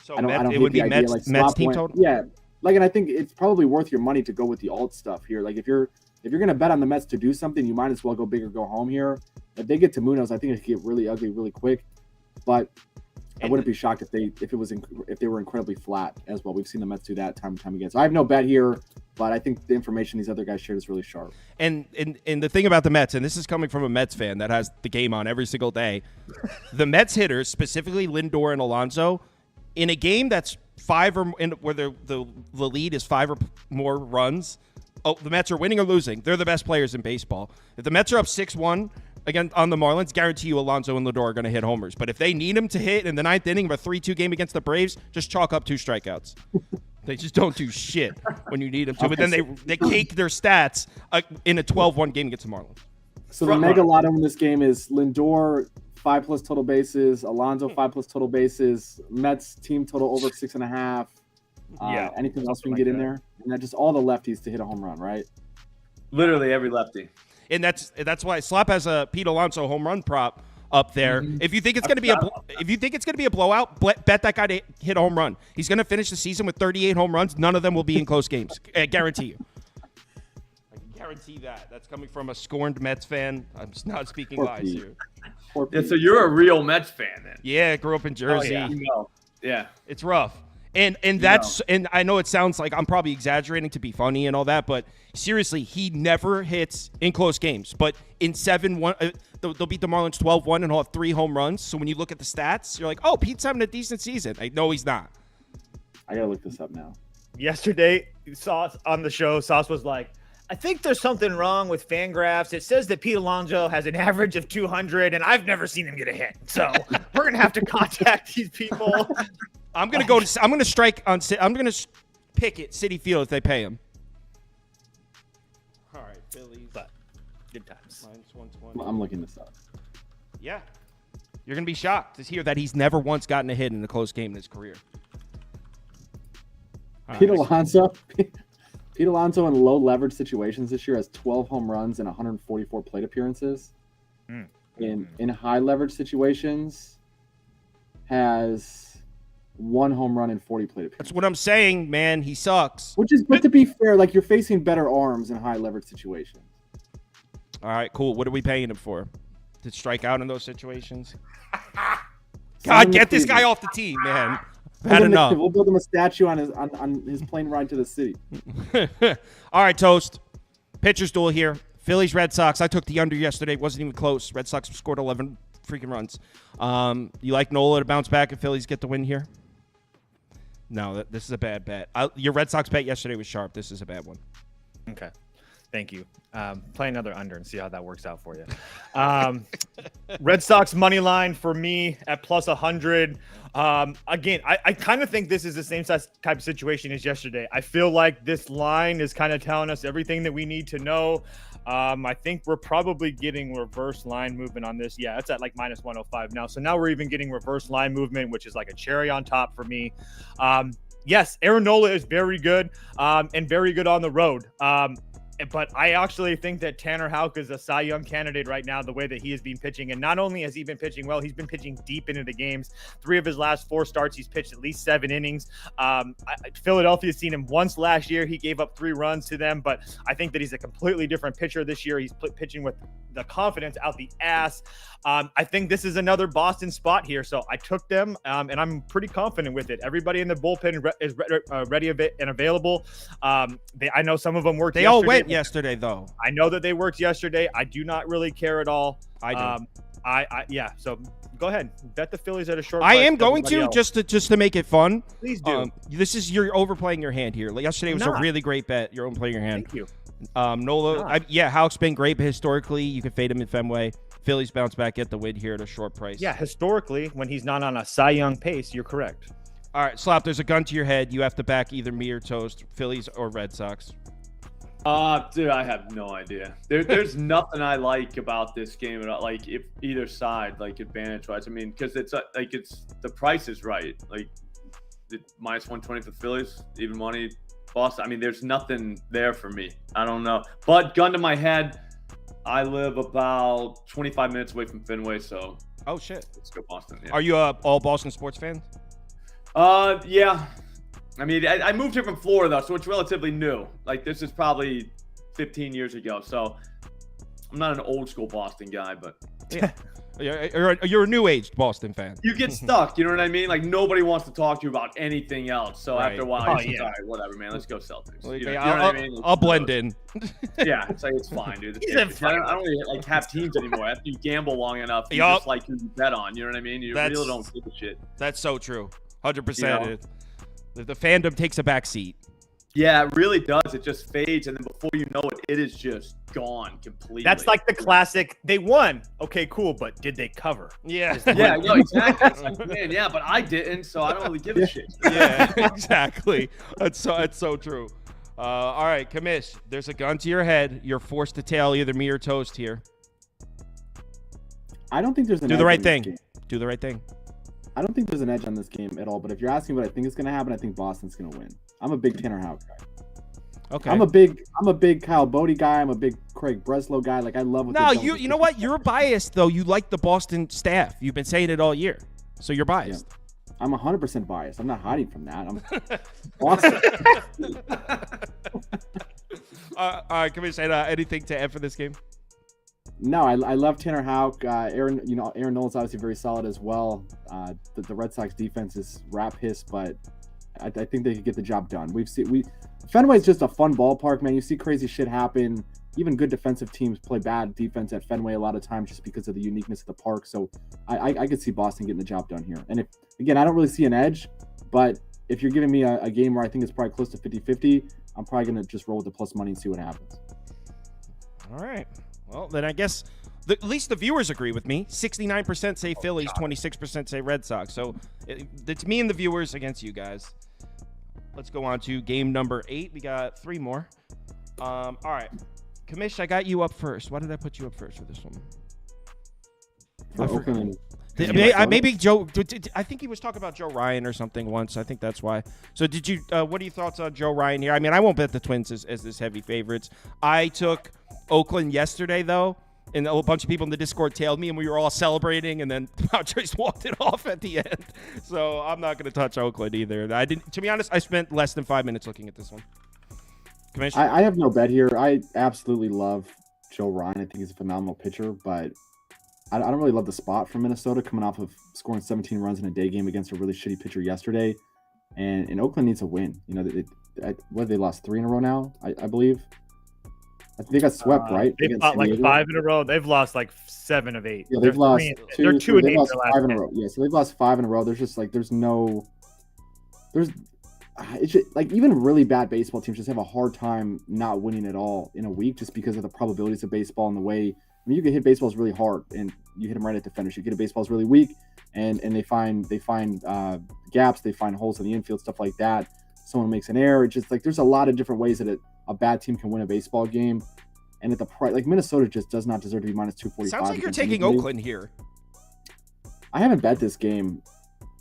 So I don't it would be idea, Mets team total. Yeah. And I think it's probably worth your money to go with the alt stuff here. Like if you're gonna bet on the Mets to do something, you might as well go big or go home here. If they get to Munoz, I think it could get really ugly really quick. But I wouldn't be shocked if they were incredibly flat as well. We've seen the Mets do that time and time again. So I have no bet here, but I think the information these other guys shared is really sharp. And the thing about the Mets, and this is coming from a Mets fan that has the game on every single day, the Mets hitters, specifically Lindor and Alonso, in a game that's 5 or where the lead is 5 or more runs, the Mets are winning or losing. They're the best players in baseball. If the Mets are up 6-1 again on the Marlins, guarantee you Alonso and Lindor are going to hit homers. But if they need him to hit in the 9th inning of a 3-2 game against the Braves, just chalk up 2 strikeouts. They just don't do shit when you need them to. Okay, but then they cake their stats in a 12-1 game against the Marlins. So the mega lotto in this game is Lindor 5+ total bases, Alonso 5+ total bases, Mets team total over 6.5. Anything else we can get in there? And then just all the lefties to hit a home run, right? Literally every lefty. And that's why Slop has a Pete Alonso home run prop up there. Mm-hmm. If you think it's going to be a blowout, bet that guy to hit a home run. He's going to finish the season with 38 home runs. None of them will be in close games. I guarantee you. I can guarantee that. That's coming from a scorned Mets fan. I'm just not speaking lies here. Yeah, so you're a real Mets fan then. Yeah, grew up in Jersey. Yeah. It's rough. And that's and I know it sounds like I'm probably exaggerating to be funny and all that, but seriously, he never hits in close games. But in 7-1, they'll beat the Marlins 12-1 and he'll have 3 home runs. So when you look at the stats, you're like, oh, Pete's having a decent season. No, he's not. I gotta look this up now. Yesterday, Sauce on the show, Sauce was like, I think there's something wrong with Fangraphs. It says that Pete Alonso has an average of 200, and I've never seen him get a hit. So we're gonna have to contact these people. I'm gonna pick it Citi Field if they pay him. All right, Phillies. But good times. -120. I'm looking this up. Yeah, you're gonna be shocked to hear that he's never once gotten a hit in a close game in his career. Pete Alonso in low leverage situations this year has 12 home runs and 144 plate appearances. In high leverage situations, has 1 home run and 40 plate appearances. That's what I'm saying, man. He sucks. But to be fair, like you're facing better arms in high leverage situations. All right, cool. What are we paying him for? To strike out in those situations? God, get this guy off the team, man. Had enough. We'll build him a statue on his plane ride to the city. All right, Toast. Pitcher's duel here. Phillies, Red Sox. I took the under yesterday. Wasn't even close. Red Sox scored 11 freaking runs. You like Nola to bounce back if Phillies get the win here? No, this is a bad bet. Your Red Sox bet yesterday was sharp. This is a bad one. Okay. Thank you. Play another under and see how that works out for you. Red Sox money line for me at plus 100. Again, I kind of think this is the same type of situation as yesterday. I feel like this line is kind of telling us everything that we need to know. I think we're probably getting reverse line movement on this. Yeah, it's at like minus 105 now. So now we're even getting reverse line movement, which is like a cherry on top for me. Yes, Aaron Nola is very good and very good on the road. But I actually think that Tanner Houck is a Cy Young candidate right now, the way that he has been pitching. And not only has he been pitching well, he's been pitching deep into the games. 3 of his last 4 starts, he's pitched at least 7 innings. Philadelphia's seen him once last year. He gave up 3 runs to them, but I think that he's a completely different pitcher this year. He's pitching with the confidence out the ass. I think this is another Boston spot here. So I took them, and I'm pretty confident with it. Everybody in the bullpen is ready and available. I know some of them worked. They all went yesterday, though. I know that they worked yesterday. I do not really care at all. I do. Yeah. So go ahead, bet the Phillies at a short. I am going to just to make it fun. Please do. This is you're overplaying your hand here. Like yesterday was a really great bet. You're overplaying your hand. Thank you. Nola, Houck's been great, but historically you can fade him in Fenway. Phillies bounce back, get the win here at a short price. Yeah, historically, when he's not on a Cy Young pace, you're correct. All right, Slop, there's a gun to your head. You have to back either me or Toast, Phillies or Red Sox. Dude, I have no idea. There's nothing I like about this game at all. Like, if either side, like advantage-wise. I mean, because it's the price is right. Like, minus 120 for the Phillies, even money, Boston. I mean, there's nothing there for me. I don't know. But gun to my head, I live about 25 minutes away from Fenway, so. Oh shit! Let's go Boston. Yeah. Are you a all Boston sports fan? Yeah. I mean, I moved here from Florida, so it's relatively new. Like, this is probably 15 years ago, so I'm not an old school Boston guy, but yeah. You're a new-aged Boston fan. You get stuck, you know what I mean? Like, nobody wants to talk to you about anything else. So after a while, you're like, all right, whatever, man, let's go Celtics. Like, you know what I mean? I'll blend in. Yeah, it's like, it's fine, dude. I don't really like have teams anymore. After you gamble long enough, you just like who you bet on. You know what I mean? You really don't give a shit. That's so true. 100%. The fandom takes a back seat. Yeah, it really does. It just fades, and then before you know it, it is just gone completely. That's like the classic. They won. Okay, cool, but did they cover? Yeah. Yeah, no, exactly. It's like, man, yeah, but I didn't, so I don't really give a shit. Yeah, exactly. That's so true. All right, Commish, there's a gun to your head. You're forced to tail either me or Toast here. I don't think there's an Do the right thing. Do the right thing. I don't think there's an edge on this game at all, but if you're asking what I think is going to happen, I think Boston's going to win. I'm a big Tanner Houck guy. Okay. I'm a big Kyle Bodie guy. I'm a big Craig Breslow guy. Like, I love what No, you know what? You're biased though. You like the Boston staff. You've been saying it all year. So you're biased. Yeah. I'm 100% biased. I'm not hiding from that. I'm Boston. All right, can we say anything to add for this game? No, I love Tanner Houck. Aaron Nola's obviously very solid as well. The Red Sox defense is rat piss, but I think they could get the job done. Fenway's just a fun ballpark, man. You see crazy shit happen. Even good defensive teams play bad defense at Fenway a lot of times just because of the uniqueness of the park. So I could see Boston getting the job done here. And I don't really see an edge, but if you're giving me a game where I think it's probably close to 50-50, I'm probably going to just roll with the plus money and see what happens. All right. Well, then I guess at least the viewers agree with me. 69% say Phillies, 26% say Red Sox. So it's me and the viewers against you guys. Let's go on to game number 8. We got 3 more. All right. Commish, I got you up first. Why did I put you up first for this one? Maybe Joe. I think he was talking about Joe Ryan or something once. I think that's why. So did you? What are your thoughts on Joe Ryan here? I mean, I won't bet the Twins as this heavy favorites. I took Oakland yesterday though, and a bunch of people in the Discord tailed me, and we were all celebrating, and then Padres walked it off at the end. So I'm not going to touch Oakland either. I didn't. To be honest, I spent less than 5 minutes looking at this one. I have no bet here. I absolutely love Joe Ryan. I think he's a phenomenal pitcher, but I don't really love the spot from Minnesota coming off of scoring 17 runs in a day game against a really shitty pitcher yesterday. And Oakland needs a win. You know, they lost 3 in a row now, I believe. I think they got swept, right? They've lost like 5 in a row. They've lost like 7 of 8. Yeah, they've lost 2. They're 2 and 8 lost in the last 5 in a row. Yeah, so they've lost 5 in a row. There's just like, it's just, like even really bad baseball teams just have a hard time not winning at all in a week just because of the probabilities of baseball and the way. I mean, you can hit baseballs really hard and you hit them right at the finish. You get a baseball's really weak and they find gaps, they find holes in the infield, stuff like that. Someone makes an error. It's just like there's a lot of different ways that a bad team can win a baseball game. And at the price, like Minnesota just does not deserve to be minus 245. Sounds like you're taking Oakland here. I haven't bet this game.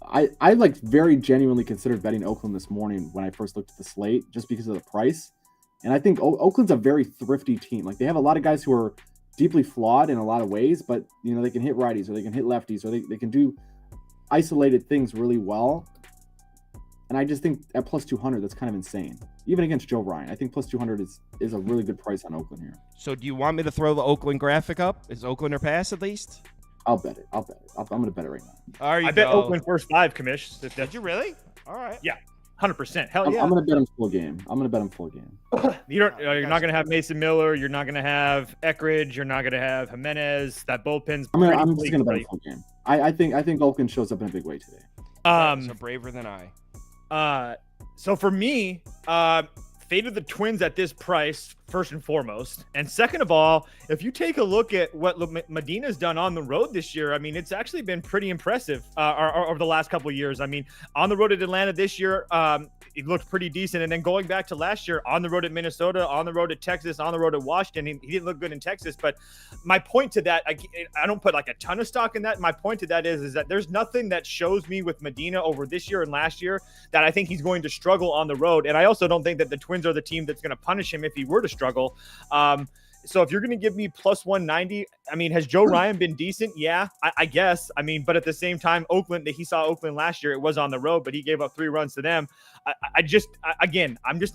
I like very genuinely considered betting Oakland this morning when I first looked at the slate just because of the price. And I think Oakland's a very thrifty team. Like they have a lot of guys who are deeply flawed in a lot of ways, but you know, they can hit righties or they can hit lefties or they can do isolated things really well. And I just think at plus 200, that's kind of insane. Even against Joe Ryan, I think plus 200 is a really good price on Oakland here. So do you want me to throw the Oakland graphic up? Is Oakland or pass at least? I'll bet it. I'm going to bet it right now. There you I go. bet Oakland first 5, Commish. Did you really? All right. Yeah, 100%. Hell yeah. I'm going to bet him full game. You're not going to have Mason Miller. You're not going to have Eckridge. You're not going to have Jimenez. That bullpen's I'm just going to bet him full game. I think Oakland shows up in a big way today. So braver than I. So for me, faded the Twins at this price, first and foremost. And second of all, if you take a look at what Medina's done on the road this year, I mean, it's actually been pretty impressive over the last couple of years. I mean, on the road at Atlanta this year, it looked pretty decent. And then going back to last year, on the road at Minnesota, on the road at Texas, on the road at Washington, he didn't look good in Texas. But my point to that, I don't put like a ton of stock in that. My point to that is that there's nothing that shows me with Medina over this year and last year that I think he's going to struggle on the road. And I also don't think that the Twins are the team that's going to punish him if he were to struggle. So if you're going to give me plus 190, I mean, has Joe Ryan been decent? Yeah, I guess. I mean, but at the same time, he saw Oakland last year. It was on the road, but he gave up 3 runs to them. I'm just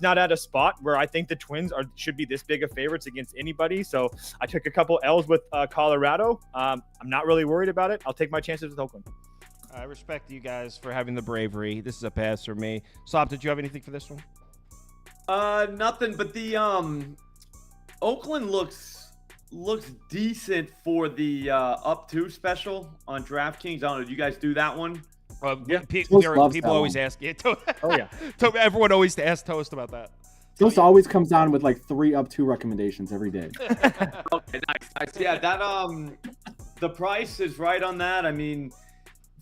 not at a spot where I think the Twins should be this big of favorites against anybody. So I took a couple L's with Colorado. I'm not really worried about it. I'll take my chances with Oakland. I respect you guys for having the bravery. This is a pass for me. Slop, did you have anything for this one? Nothing, but the Oakland looks decent for the up 2 special on DraftKings. I don't know. Do you guys do that one? People always ask. Oh yeah. Everyone always asks Toast about that. Toast always comes down with like 3 up 2 recommendations every day. Okay, nice. Yeah, that the price is right on that. I mean,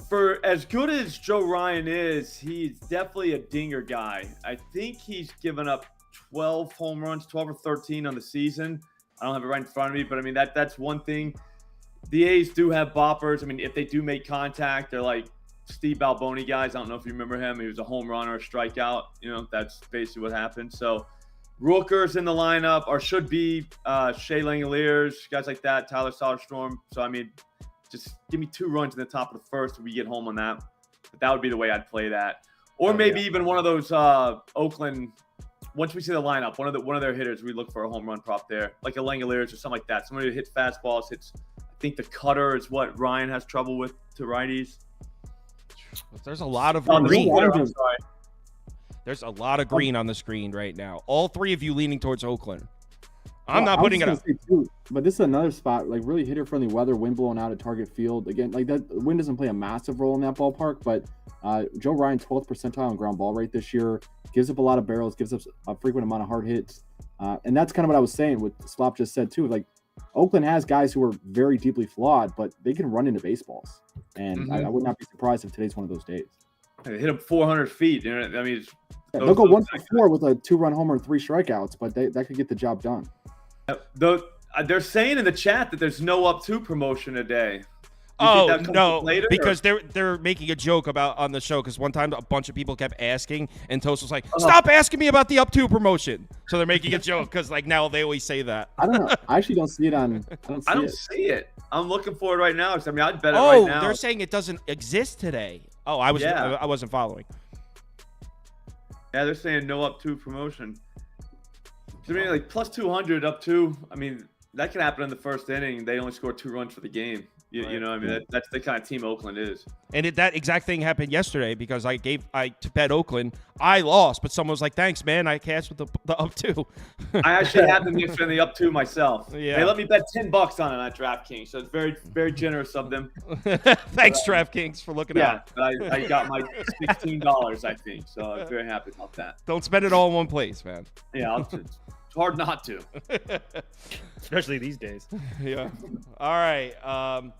for as good as Joe Ryan is, he's definitely a dinger guy. I think he's given up 12 home runs, 12 or 13 on the season. I don't have it right in front of me, but I mean, that's one thing. The A's do have boppers. I mean, if they do make contact, they're like Steve Balboni guys. I don't know if you remember him. He was a home run or a strikeout. You know, that's basically what happened. So Rooker's in the lineup, or should be Shea Langoliers, guys like that, Tyler Soderstrom. So, I mean, just give me 2 runs in the top of the first if we get home on that. But that would be the way I'd play that. Or maybe even one of those Oakland, once we see the lineup, one of their hitters, we look for a home run prop there, like a Langoliers or something like that. Somebody who hits fastballs, hits. I think the cutter is what Ryan has trouble with to righties. There's a lot of green. There's a lot of green on the screen right now. All 3 of you leaning towards Oakland. I'm not putting it up. But this is another spot, like really hitter-friendly weather, wind blowing out at Target Field. Again, like that wind doesn't play a massive role in that ballpark, but Joe Ryan, 12th percentile on ground ball rate this year, gives up a lot of barrels, gives up a frequent amount of hard hits. And that's kind of what I was saying, what Slop just said too. Like Oakland has guys who are very deeply flawed, but they can run into baseballs. And I would not be surprised if today's one of those days. They hit him 400 feet. You know, I mean, they'll go 1 for 4 with a 2-run homer and 3 strikeouts, but that could get the job done. They're saying in the chat that there's no up 2 promotion today. Oh no, because they're making a joke about on the show because one time a bunch of people kept asking and Toast was like, "Stop asking me about the up 2 promotion." So they're making a joke because like now they always say that. I don't know. I actually don't see it on. I don't see it. I'm looking for it right now. I mean, I'd bet it right now. Oh, they're saying it doesn't exist today. Oh, I wasn't following. Yeah, they're saying no up 2 promotion. So, I mean, like plus 200 up 2. I mean, that can happen in the first inning. They only score 2 runs for the game. You know what I mean? That's the kind of team Oakland is. And that exact thing happened yesterday because I to bet Oakland. I lost, but someone was like, "Thanks, man. I cashed with the up 2." I actually had the Knicks in the up 2 myself. Yeah. They let me bet $10 on it at DraftKings, so it's very, very generous of them. Thanks, DraftKings, for looking out. Yeah, but I got my $16, I think, so I'm very happy about that. Don't spend it all in one place, man. Yeah, it's hard not to. Especially these days. Yeah. All right.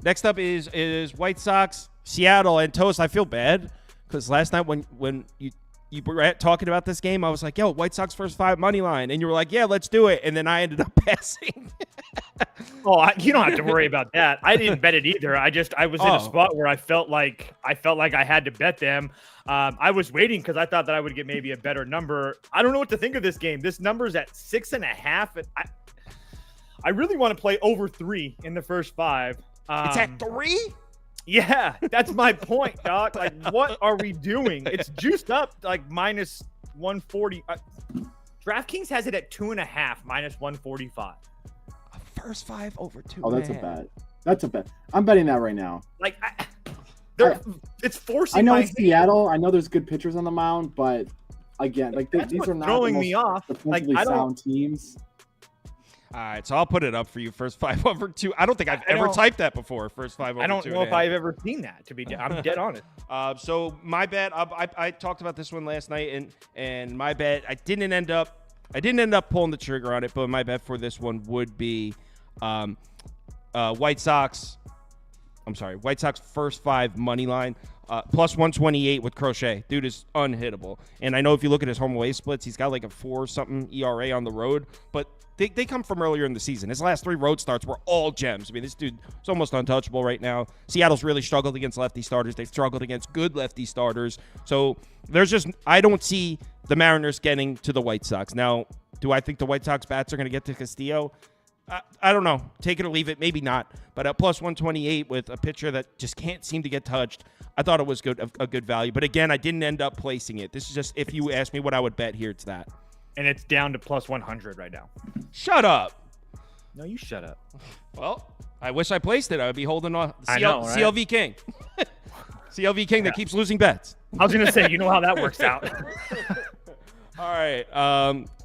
Next up is White Sox, Seattle, and Toast. I feel bad because last night when you were talking about this game, I was like, "Yo, White Sox first 5 money line," and you were like, "Yeah, let's do it," and then I ended up passing. You don't have to worry about that. I didn't bet it either. I was in a spot where I felt like I had to bet them. I was waiting because I thought that I would get maybe a better number. I don't know what to think of this game. This number's at 6.5. And I really want to play over 3 in the first 5. It's at 3? Yeah, that's my point, dog. Like, what are we doing? It's juiced up like minus 140. DraftKings has it at 2.5, minus 145. First 5 over 2. Oh, that's a bet. That's a bet. I'm betting that right now. Like, it's forcing. I know my it's Seattle. I know there's good pitchers on the mound, but again, like these are not throwing me off. Defensively sound teams. All right, so I'll put it up for you. First 5 over 2. I don't think I've ever typed that before. First 5 over 2. I don't know if I've ever seen that. I'm dead on it. So my bet, I talked about this one last night, and my bet, I didn't end up pulling the trigger on it, but my bet for this one would be White Sox. I'm sorry, White Sox first 5 money line. Plus 128 with Crochet. Dude is unhittable. And I know if you look at his home away splits, he's got like a 4-something ERA on the road, but they come from earlier in the season. His last 3 road starts were all gems. I mean, this dude is almost untouchable right now. Seattle's really struggled against lefty starters. They've struggled against good lefty starters. So I don't see the Mariners getting to the White Sox. Now, do I think the White Sox bats are going to get to Castillo? I don't know. Take it or leave it. Maybe not. But at plus 128 with a pitcher that just can't seem to get touched, I thought it was a good value. But again, I didn't end up placing it. This is just, if you ask me what I would bet here, it's that. And it's down to plus 100 right now. Shut up. No, you shut up. Well, I wish I placed it. I would be holding on. I know, right? CLV King. CLV King that keeps losing bets. I was going to say, you know how that works out. All right.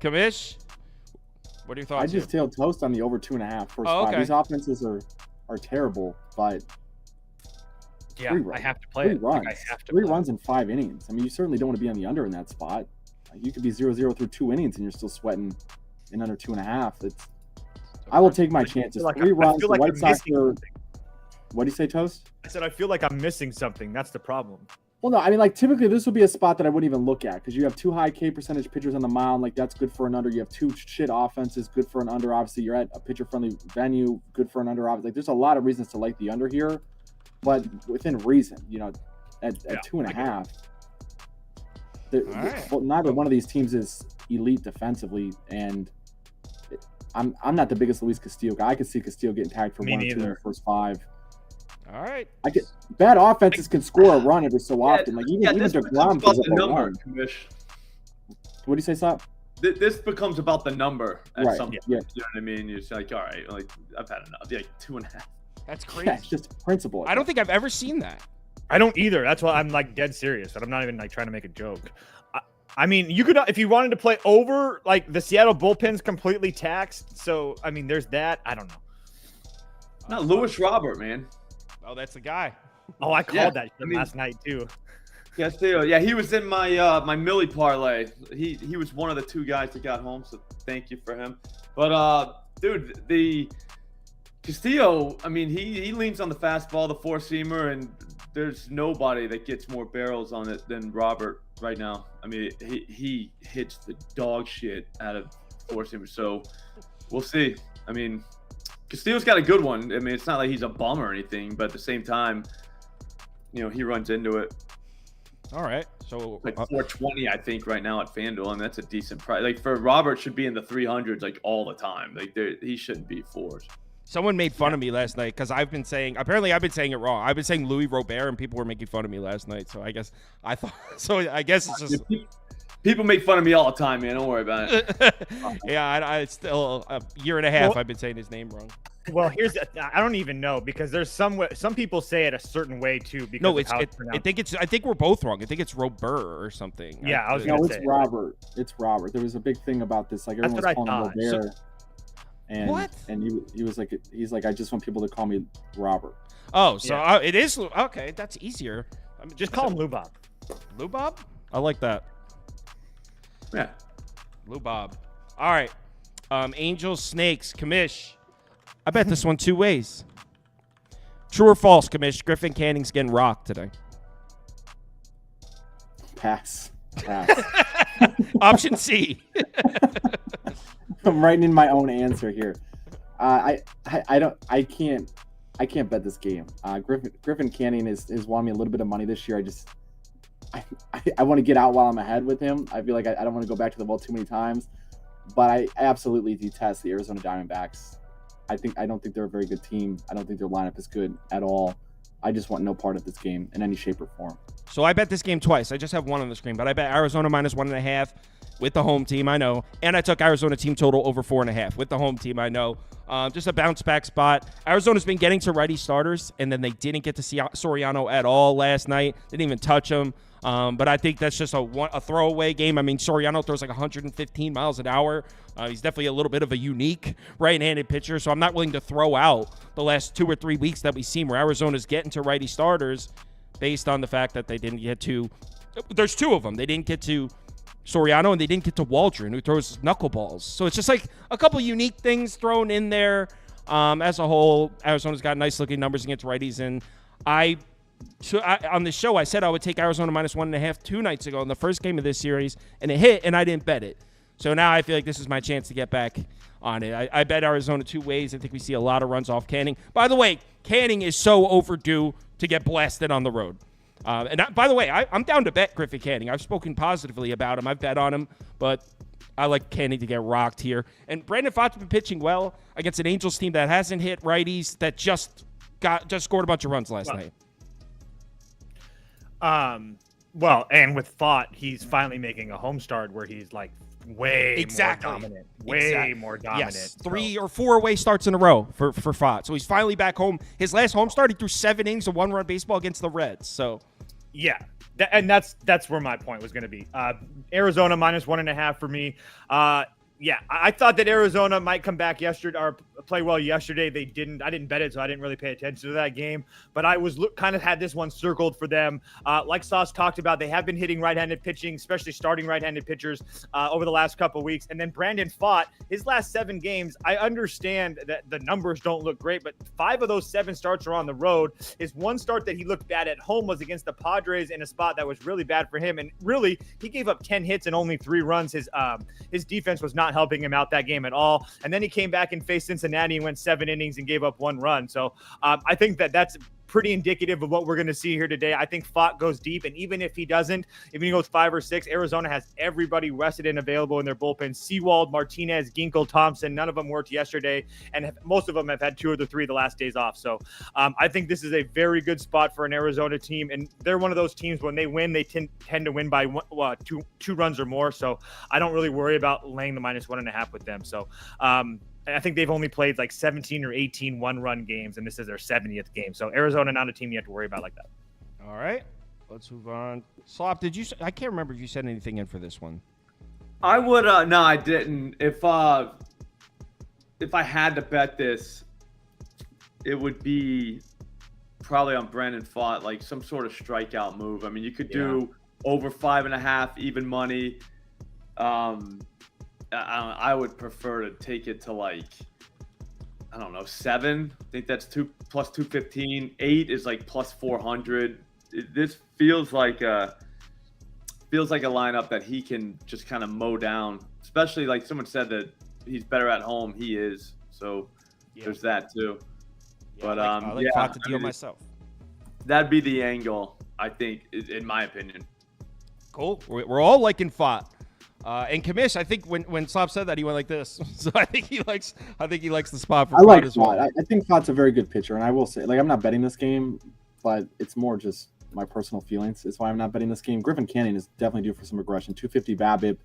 Commish, what are your thoughts? I just tailed Toast on the over 2.5 first 5. Okay. These offenses are terrible, but yeah, I have to play it. 3 runs. Like, I have to 3 play. runs in 5 innings. I mean, you certainly don't want to be on the under in that spot. You could be 0-0 through 2 innings and you're still sweating in under 2.5. I will take my chances. 3 runs. The White Sox are. What do you say, Toast? I said I feel like I'm missing something. That's the problem. Well, no, I mean, like, typically this would be a spot that I wouldn't even look at because you have 2 high K percentage pitchers on the mound. Like, that's good for an under. You have 2 shit offenses, good for an under. Obviously, you're at a pitcher-friendly venue, good for an under. Obviously, like, there's a lot of reasons to like the under here, but within reason, at 2.5. Neither one of these teams is elite defensively, and I'm not the biggest Luis Castillo guy. I could see Castillo getting tagged for 1 or 2 in the first 5. All right. Bad offenses can score a run every so often. Like even DeGrom gives up a run. What do you say, Slop? This becomes about the number at some point. Yeah. You know what I mean? You're just like, all right, like I've had enough. Like 2.5. That's crazy. Yeah, it's just principle. I don't think I've ever seen that. I don't either. That's why I'm like dead serious. But I'm not even like trying to make a joke. I mean, you could, if you wanted to play over, like the Seattle bullpen's completely taxed. So I mean, there's that. I don't know. Not Lewis Robert, man. Oh, that's the guy. Oh, I called that last night too. Castillo, yeah, he was in my my Millie parlay. He was one of the 2 guys that got home, so thank you for him. But dude, the Castillo, I mean, he leans on the fastball, the 4-seamer, and there's nobody that gets more barrels on it than Robert right now. I mean, he hits the dog shit out of 4-seamer. So we'll see. I mean, Castillo's got a good one. I mean, it's not like he's a bum or anything, but at the same time, he runs into it. All right. So like 420, I think, right now at FanDuel, and that's a decent price. Like for Robert, should be in the 300s like all the time. Like he shouldn't be 4s. Someone made fun of me last night because I've been saying it wrong. I've been saying Louis Robert, and people were making fun of me last night. So I guess it's just people make fun of me all the time, man. Don't worry about it. Yeah, it's still a year and a half. I've been saying his name wrong. Well, I don't even know because there's some people say it a certain way too. Because No, of how it's pronounced. I think we're both wrong. I think it's Robert or something. Yeah, I was No, gonna it's say. Robert. It's Robert. There was a big thing about this. Like That's everyone was what I calling him thought. Robert. And What? And he was like, he's like, I just want people to call me Robert. Oh, so it is okay. That's easier. I mean, Just call him Lubob. Lubob. I like that. Yeah. Lubob. All right. Angels, Snakes, Commish. I bet this one two ways. True or false, Commish? Griffin Canning's getting rocked today. Pass. Option C. I'm writing in my own answer here. I can't bet this game. Griffin Canning has won me a little bit of money this year. I want to get out while I'm ahead with him. I feel like I don't want to go back to the well too many times, but I absolutely detest the Arizona Diamondbacks. I don't think they're a very good team. I don't think their lineup is good at all. I just want no part of this game in any shape or form. So I bet this game twice. I just have one on the screen, but I bet Arizona -1.5 with the home team, I know. And I took Arizona team total over 4.5 with the home team, I know. Just a bounce back spot. Arizona's been getting to righty starters, and then they didn't get to see Soriano at all last night. Didn't even touch him. But I think that's just a throwaway game. I mean, Soriano throws like 115 miles an hour. He's definitely a little bit of a unique right-handed pitcher, so I'm not willing to throw out the last 2 or 3 weeks that we've seen where Arizona's getting to righty starters based on the fact that they didn't get to – there's 2 of them. They didn't get to Soriano, and they didn't get to Waldron, who throws knuckleballs. So it's just like a couple unique things thrown in there. As a whole, Arizona's got nice-looking numbers against righties, and on the show, I said I would take Arizona -1.5 2 nights ago in the first game of this series, and it hit, and I didn't bet it. So now I feel like this is my chance to get back on it. I bet Arizona 2 ways. I think we see a lot of runs off Canning. By the way, Canning is so overdue to get blasted on the road. By the way, I'm down to bet Griffin Canning. I've spoken positively about him. I've bet on him, but I like Canning to get rocked here. And Brandon Pfaadt's been pitching well against an Angels team that hasn't hit righties, that just scored a bunch of runs last night. Well, and with Pfaadt, he's finally making a home start where he's like way more dominant. Yes, 3 or 4 away starts in a row for Pfaadt. So he's finally back home. His last home start, he threw 7 innings of 1-run baseball against the Reds. So yeah, and that's where my point was going to be. Arizona -1.5 for me. Yeah, I thought that Arizona might come back yesterday or play well yesterday. They didn't. I didn't bet it, so I didn't really pay attention to that game. But I was kind of had this one circled for them. Like Sauce talked about, they have been hitting right-handed pitching, especially starting right-handed pitchers over the last couple of weeks. And then Brandon Pfaadt, his last 7 games, I understand that the numbers don't look great, but 5 of those 7 starts are on the road. His one start that he looked bad at home was against the Padres in a spot that was really bad for him. And really, he gave up 10 hits and only 3 runs. His defense was not helping him out that game at all. And then he came back and faced Cincinnati and went 7 innings and gave up 1 run. So I think that's pretty indicative of what we're going to see here today. I think Pfaadt goes deep, and even if he doesn't, even if he goes 5 or 6, Arizona has everybody rested and available in their bullpen. Sewald, Martinez, Ginkel, Thompson, none of them worked yesterday, and most of them have had 2 or 3 the last days off. So I think this is a very good spot for an Arizona team, and they're one of those teams when they win, they tend to win by 2 runs or more. So I don't really worry about laying the -1.5 with them. So I think they've only played like 17 or 18 one-run games, and this is their 70th game. So Arizona, not a team you have to worry about like that. All right, let's move on. Slop, did you? I can't remember if you said anything in for this one. I would. No, I didn't. If I had to bet this, it would be probably on Brandon Pfaadt, like some sort of strikeout move. I mean, you could do over 5.5 even money. I would prefer to take it to like, I don't know, 7. I think that's plus 215. 8 is like plus 400. This feels like a lineup that he can just kind of mow down. Especially like someone said that he's better at home. He is. So there's that too. Yeah, but I like Pfaadt to deal myself. That'd be the angle, I think, in my opinion. Cool. We're all liking Pfaadt. And Commish, I think when Slop said that, he went like this. So I think he likes the spot for Pfaadt as well. Pfaadt. I think Pfaadt's a very good pitcher, and I will say, like, I'm not betting this game, but it's more just my personal feelings. It's why I'm not betting this game. Griffin Canning is definitely due for some aggression. 250 BABIP.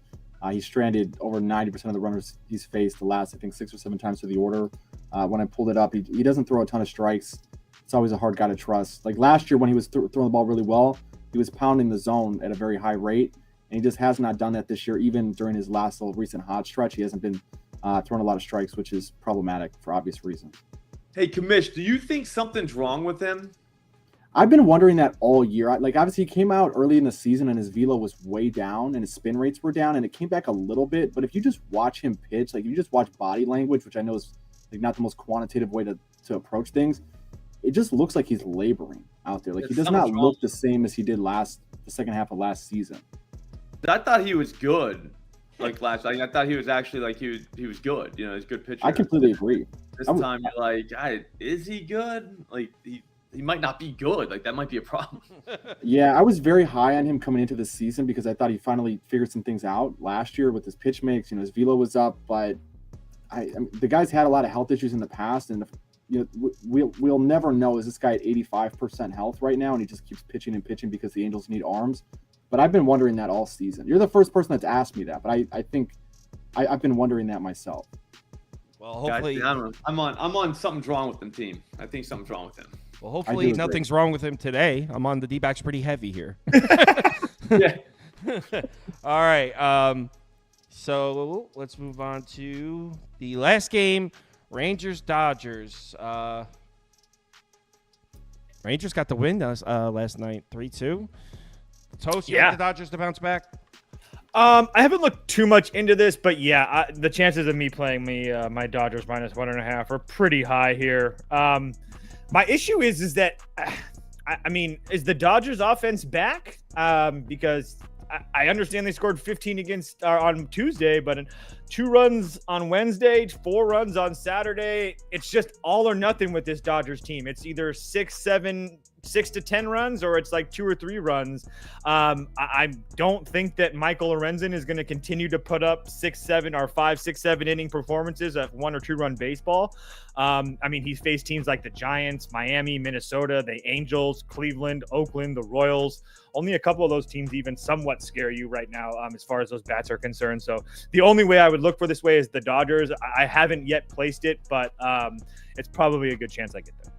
He's stranded over 90% of the runners he's faced the last, I think, 6 or 7 times through the order. When I pulled it up, he doesn't throw a ton of strikes. It's always a hard guy to trust. Like last year when he was throwing the ball really well, he was pounding the zone at a very high rate, and he just has not done that this year. Even during his last little recent hot stretch, he hasn't been throwing a lot of strikes, which is problematic for obvious reasons. Hey, Commish, do you think something's wrong with him? I've been wondering that all year. Like obviously he came out early in the season and his velo was way down and his spin rates were down, and it came back a little bit. But if you just watch him pitch, like if you just watch body language, which I know is like not the most quantitative way to approach things, it just looks like he's laboring out there. Like he does not look the same as he did the second half of last season. I thought he was good. Like last, I thought he was actually like he was good. You know, he's a good pitcher. I completely agree. This time, you're like, is he good? Like he might not be good. Like that might be a problem. Yeah, I was very high on him coming into this season because I thought he finally figured some things out last year with his pitch mix. You know, his velo was up, but I mean, the guy's had a lot of health issues in the past, and you know, we'll never know. Is this guy at 85% health right now, and he just keeps pitching and pitching because the Angels need arms? But I've been wondering that all season. You're the first person that's asked me that, but I think I've been wondering that myself. Well, hopefully, I don't know. I'm on something's wrong with him team. I think something's wrong with him. Well, hopefully nothing's wrong with him today. I'm on the D-backs pretty heavy here. Yeah. All right. So let's move on to the last game, Rangers-Dodgers. Rangers got the win last night, 3-2. Toast, you want the Dodgers to bounce back? I haven't looked too much into this, but yeah, the chances of me playing my Dodgers -1.5 are pretty high here. My issue is that, I mean, is the Dodgers offense back? Because I understand they scored 15 against on Tuesday, but 2 runs on Wednesday, 4 runs on Saturday. It's just all or nothing with this Dodgers team. It's either 6 to 10 runs, or it's like 2 or 3 runs. I don't think that Michael Lorenzen is going to continue to put up 5, 6, 7 inning performances of 1 or 2 run baseball. I mean, he's faced teams like the Giants, Miami, Minnesota, the Angels, Cleveland, Oakland, the Royals. Only a couple of those teams even somewhat scare you right now as far as those bats are concerned. So the only way I would look for this way is the Dodgers. I haven't yet placed it, but it's probably a good chance I get there.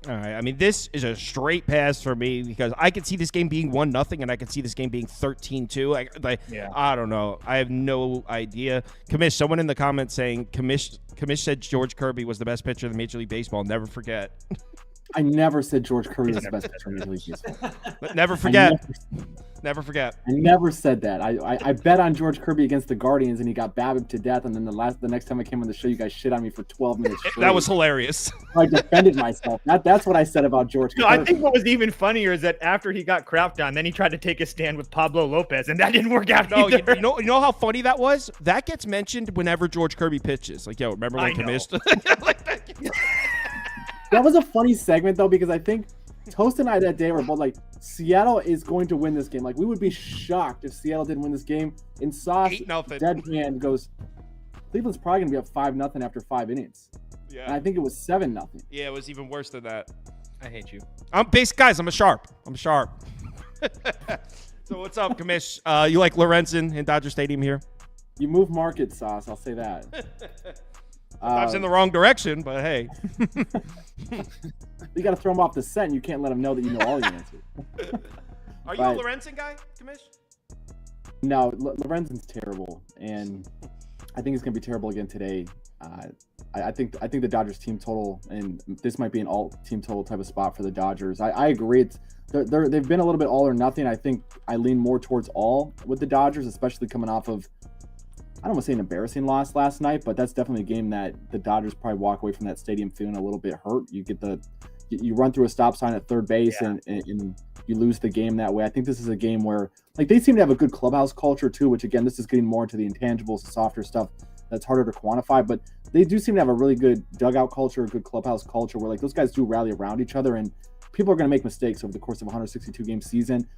All right. I mean, this is a straight pass for me because I could see this game being 1-0, and I could see this game being 13-2. I don't know. I have no idea. Commish, someone in the comments saying Commish said George Kirby was the best pitcher in Major League Baseball. Never forget. I never said George Kirby was the best pitcher in Major League Baseball. But never forget. Never forget. I never said that. I bet on George Kirby against the Guardians, and he got babbed to death. And then the next time I came on the show, you guys shit on me for 12 minutes straight. That was hilarious. I defended myself. That's what I said about George Kirby. No, I think what was even funnier is that after he got crapped on, then he tried to take a stand with Pablo Lopez, and that didn't work out either. You know how funny that was? That gets mentioned whenever George Kirby pitches. Like, yo, remember when Commish? That was a funny segment, though, because I think Toast and I that day were both like, Seattle is going to win this game. Like, we would be shocked if Seattle didn't win this game. And Sauce, deadpan, goes, Cleveland's probably going to be up 5-0 after 5 innings. Yeah. And I think it was 7-0. Yeah, it was even worse than that. I hate you. Guys, I'm a sharp. So what's up, Commish? You like Lorenzen in Dodger Stadium here? You move market, Sauce. I'll say that. I was in the wrong direction, but hey. You got to throw him off the set, and you can't let him know that you know all the answers. Are you a Lorenzen guy, Commish? No, Lorenzen's terrible, and I think he's going to be terrible again today. I think the Dodgers team total, and this might be an all team total type of spot for the Dodgers. I agree. They've been a little bit all or nothing. I think I lean more towards all with the Dodgers, especially coming off of, I don't want to say an embarrassing loss last night, but that's definitely a game that the Dodgers probably walk away from that stadium feeling a little bit hurt. You run through a stop sign at third base and you lose the game that way. I think this is a game where, like, they seem to have a good clubhouse culture too, which again, this is getting more into the intangibles, the softer stuff that's harder to quantify, but they do seem to have a really good dugout culture, a good clubhouse culture where, like, those guys do rally around each other, and people are going to make mistakes over the course of a 162 game season.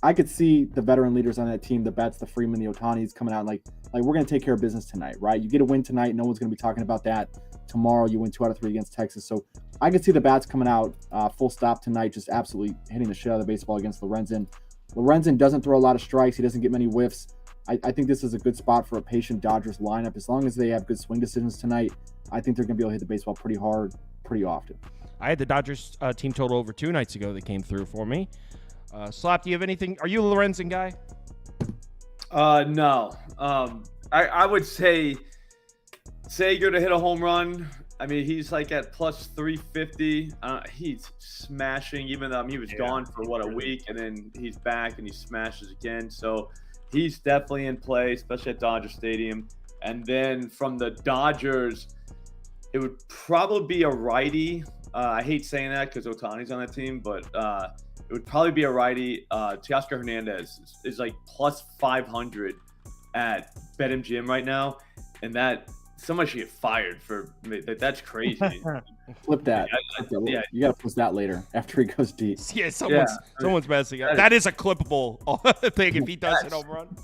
I could see the veteran leaders on that team, the Betts, the Freeman, the Otanis coming out like we're going to take care of business tonight, right? You get a win tonight. No one's going to be talking about that. Tomorrow you win 2 out of 3 against Texas. So I could see the bats coming out full stop tonight, just absolutely hitting the shit out of the baseball against Lorenzen. Lorenzen doesn't throw a lot of strikes. He doesn't get many whiffs. I think this is a good spot for a patient Dodgers lineup. As long as they have good swing decisions tonight, I think they're going to be able to hit the baseball pretty hard, pretty often. I had the Dodgers team total over 2 nights ago that came through for me. Slop, do you have anything? Are you a Lorenzen guy? No. I would say Sager to hit a home run. I mean, he's like at plus 350. He's smashing, even though he was gone for a week, and then he's back and he smashes again. So he's definitely in play, especially at Dodger Stadium. And then from the Dodgers, it would probably be a righty. I hate saying that because Ohtani's on that team, but it would probably be a righty. Teoscar Hernandez is like plus 500 at BetMGM right now, and that somebody should get fired for that's crazy. Flip that. Yeah, you got to post that later after he goes deep. Yeah, someone's messing up. That is a clippable thing if he does hit home run.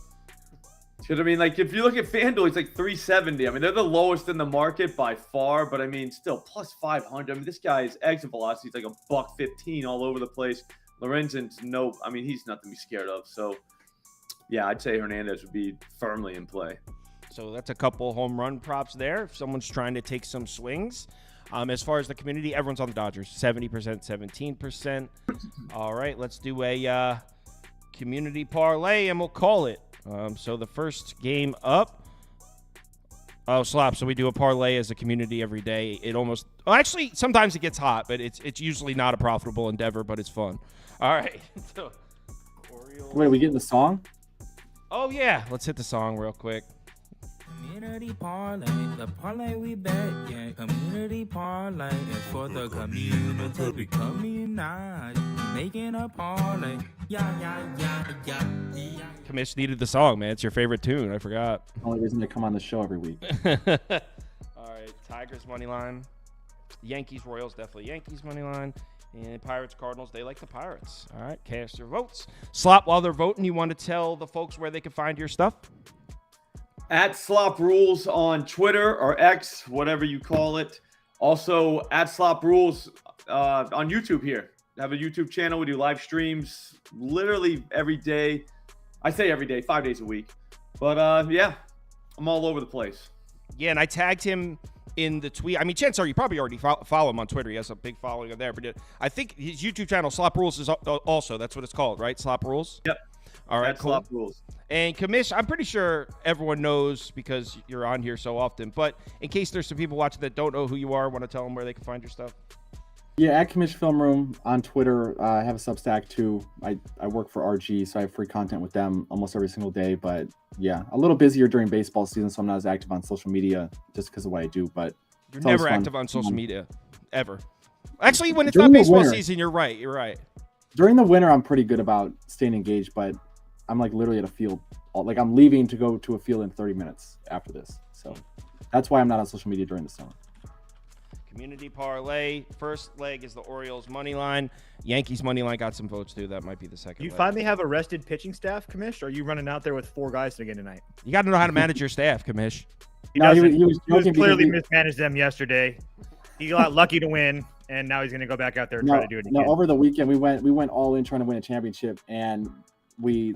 Because, I mean, like, if you look at FanDuel, it's like 370. I mean, they're the lowest in the market by far, but, I mean, still, plus 500. I mean, this guy's exit velocity is like $115 all over the place. Lorenzen's he's nothing to be scared of. So, yeah, I'd say Hernandez would be firmly in play. So that's a couple home run props there if someone's trying to take some swings. As far as the community, everyone's on the Dodgers, 70%, 17%. All right, let's do a community parlay, and we'll call it. So the first game up. Oh, Slop. So we do a parlay as a community every day. Actually, sometimes it gets hot, but it's usually not a profitable endeavor, but it's fun. All right. So, Orioles. Wait, are we getting the song? Oh, yeah. Let's hit the song real quick. Community parlay, the parlay we bet, yeah. Community parlay is for the community. We community, making a parlay. Yeah. Commish needed the song, man. It's your favorite tune. I forgot. Only reason to come on the show every week. All right, Tigers money line, Yankees Royals, definitely Yankees money line, and Pirates Cardinals. They like the Pirates. All right, cast your votes. Slop, while they're voting, you want to tell the folks where they can find your stuff? At Slop Rules on Twitter or X, whatever you call it. Also, at Slop Rules on YouTube here. I have a YouTube channel. We do live streams literally every day. I say every day, 5 days a week. But, yeah, I'm all over the place. Yeah, and I tagged him in the tweet. I mean, chances are you probably already follow him on Twitter. He has a big following there. But I think his YouTube channel, Slop Rules, is also. That's what it's called, right? Slop Rules? Yep. All right, That's cool. Slop Rules. And Commish, I'm pretty sure everyone knows because you're on here so often. But in case there's some people watching that don't know who you are, want to tell them where they can find your stuff? Yeah, at Commish Film Room on Twitter. I have a Substack too. I work for RG, so I have free content with them almost every single day. But yeah, a little busier during baseball season, so I'm not as active on social media just because of what I do. But You're never active on social media, ever. Actually, when it's During not the baseball winter. season, you're right. You're right. During the winter, I'm pretty good about staying engaged, but I'm like literally at a field. Like I'm leaving to go to a field in 30 minutes after this. So that's why I'm not on social media during the summer. Community parlay. First leg is the Orioles money line. Yankees money line got some votes too. That might be the second. You leg. finally have a rested pitching staff, Commish? Or are you running out there with 4 guys again tonight? You got to know how to manage your staff, Commish. He No, he was joking clearly because mismanaged them yesterday. He got lucky to win, and now he's going to go back out there and try to do it again. No, over the weekend we went all in trying to win a championship, and we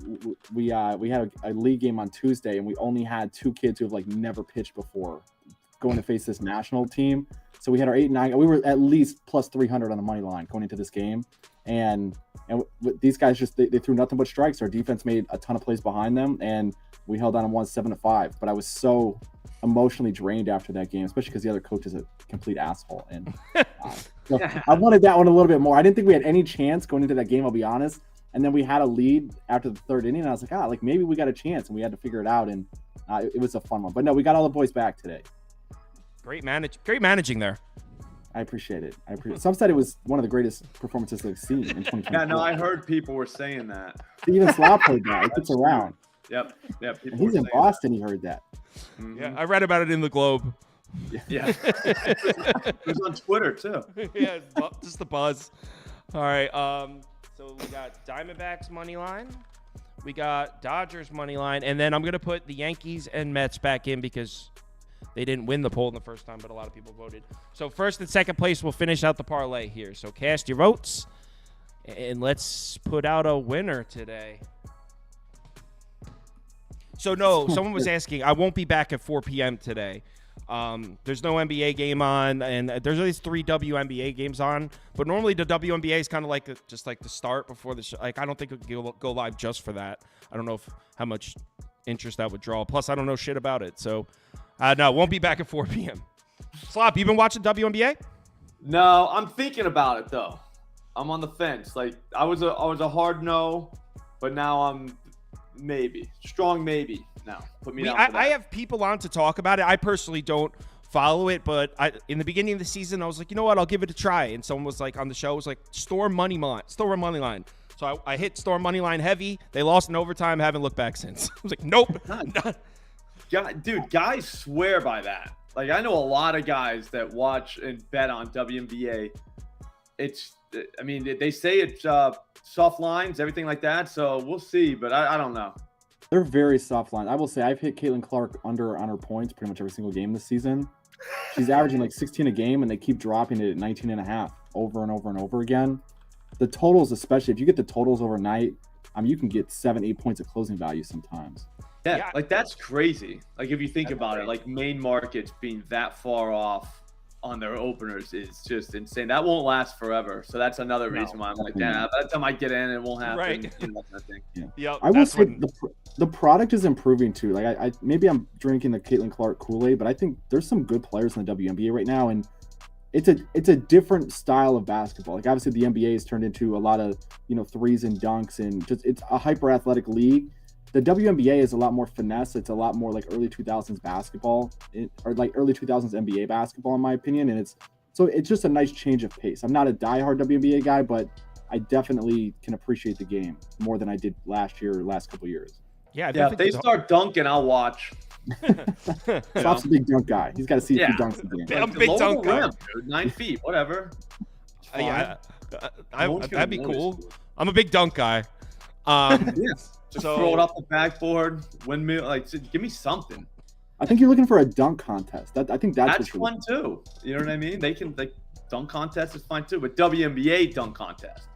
had a league game on Tuesday, and we only had 2 kids who have like never pitched before going to face this national team. So we had our 8 and 9. We were at least plus 300 on the money line going into this game, and these guys just they threw nothing but strikes. Our defense made a ton of plays behind them, and we held on and won 7-5. But I was so emotionally drained after that game, especially because the other coach is a complete asshole. And so I wanted that one a little bit more. I didn't think we had any chance going into that game, I'll be honest. And then we had a lead after the 3rd inning, and I was like, like maybe we got a chance, and we had to figure it out. And it was a fun one. But no, we got all the boys back today. Great managing there. I appreciate it. Some said it was one of the greatest performances they've seen in 2020. Yeah, no, I heard people were saying that. Even Slop heard that. He gets around. Yep. And he's in Boston. He heard that. Mm-hmm. Yeah, I read about it in the Globe. Yeah. It was on Twitter too. Yeah, just the buzz. All right. So we got Diamondbacks money line. We got Dodgers money line, and then I'm gonna put the Yankees and Mets back in because they didn't win the poll in the first time, but a lot of people voted. So first and second place will finish out the parlay here. So cast your votes, and let's put out a winner today. So no, someone was asking. I won't be back at 4 p.m. today. There's no NBA game on, and there's at least 3 WNBA games on. But normally the WNBA is kind of like just like the start before the show. Like I don't think it could go live just for that. I don't know how much interest that would draw. Plus, I don't know shit about it. So no, won't be back at 4 p.m. Slop, you been watching WNBA? No, I'm thinking about it though. I'm on the fence. Like I was a hard no, but now I'm maybe strong maybe now. Put me down for that. I have people on to talk about it. I personally don't follow it, but in the beginning of the season, I was like, you know what, I'll give it a try. And someone was like on the show, was like, Storm money line. So I hit Storm money line heavy. They lost in overtime. Haven't looked back since. I was like, nope. Dude, guys swear by that. Like I know a lot of guys that watch and bet on WNBA. I mean, they say it's soft lines, everything like that. So we'll see, but I don't know. They're very soft line. I will say I've hit Caitlin Clark under on her points pretty much every single game this season. She's averaging like 16 a game, and they keep dropping it at 19 and a half over and over and over again. The totals, especially if you get the totals overnight, you can get 7-8 points of closing value sometimes. Yeah, like that's crazy. Like if you think about it, like main markets being that far off on their openers is just insane. That won't last forever. So that's another reason why I'm like, yeah, by the time I get in, it won't happen. Right. You know, that thing. Yeah. Yep, I will say the product is improving too. Like I maybe I'm drinking the Caitlin Clark Kool-Aid, but I think there's some good players in the WNBA right now, and it's a different style of basketball. Like obviously the NBA has turned into a lot of threes and dunks, and just it's a hyper athletic league. The WNBA is a lot more finesse. It's a lot more like early 2000s basketball, or like early 2000s NBA basketball, in my opinion. And it's just a nice change of pace. I'm not a diehard WNBA guy, but I definitely can appreciate the game more than I did last year or last couple years. Yeah, if they start dunking, I'll watch. Slop's a big dunk guy. He's got to see a few dunks in the game. I'm a big dunk guy. Rim, dude. 9 feet, whatever. Yeah, that'd be cool. Dude. I'm a big dunk guy. Just throw it off the backboard, windmill. Like, give me something. I think you're looking for a dunk contest. I think that's fun too. You know what I mean? They can dunk contest is fine too, but WNBA dunk contest.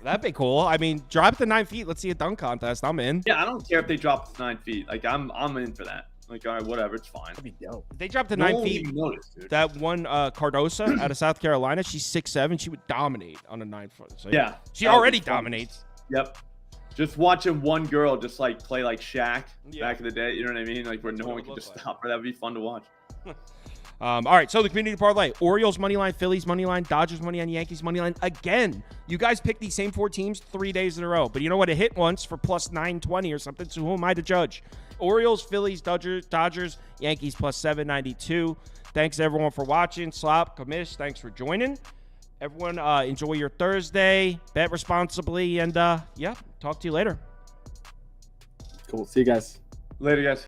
That'd be cool. I mean, drop it to 9 feet. Let's see a dunk contest. I'm in. Yeah, I don't care if they drop it to 9 feet. Like, I'm in for that. Like, all right, whatever, it's fine. That'd be dope. If they dropped to 9 feet. Notice, dude. That one Cardosa out of South Carolina, she's 6'7". She would dominate on a 9 foot. So yeah, she already dominates. Yep. Just watching one girl just like play like Shaq back in the day, you know what I mean? Like where no one can just stop her. That'd be fun to watch. All right, so the community parlay: Orioles money line, Phillies money line, Dodgers money line, Yankees money line. Again, you guys picked these same 4 teams 3 days in a row, but you know what? It hit once for plus 920 or something. So who am I to judge? Orioles, Phillies, Dodgers, Yankees plus 792. Thanks everyone for watching. Slop, Commish, thanks for joining. Everyone, enjoy your Thursday. Bet responsibly, and yeah, talk to you later. Cool. See you guys. Later, guys.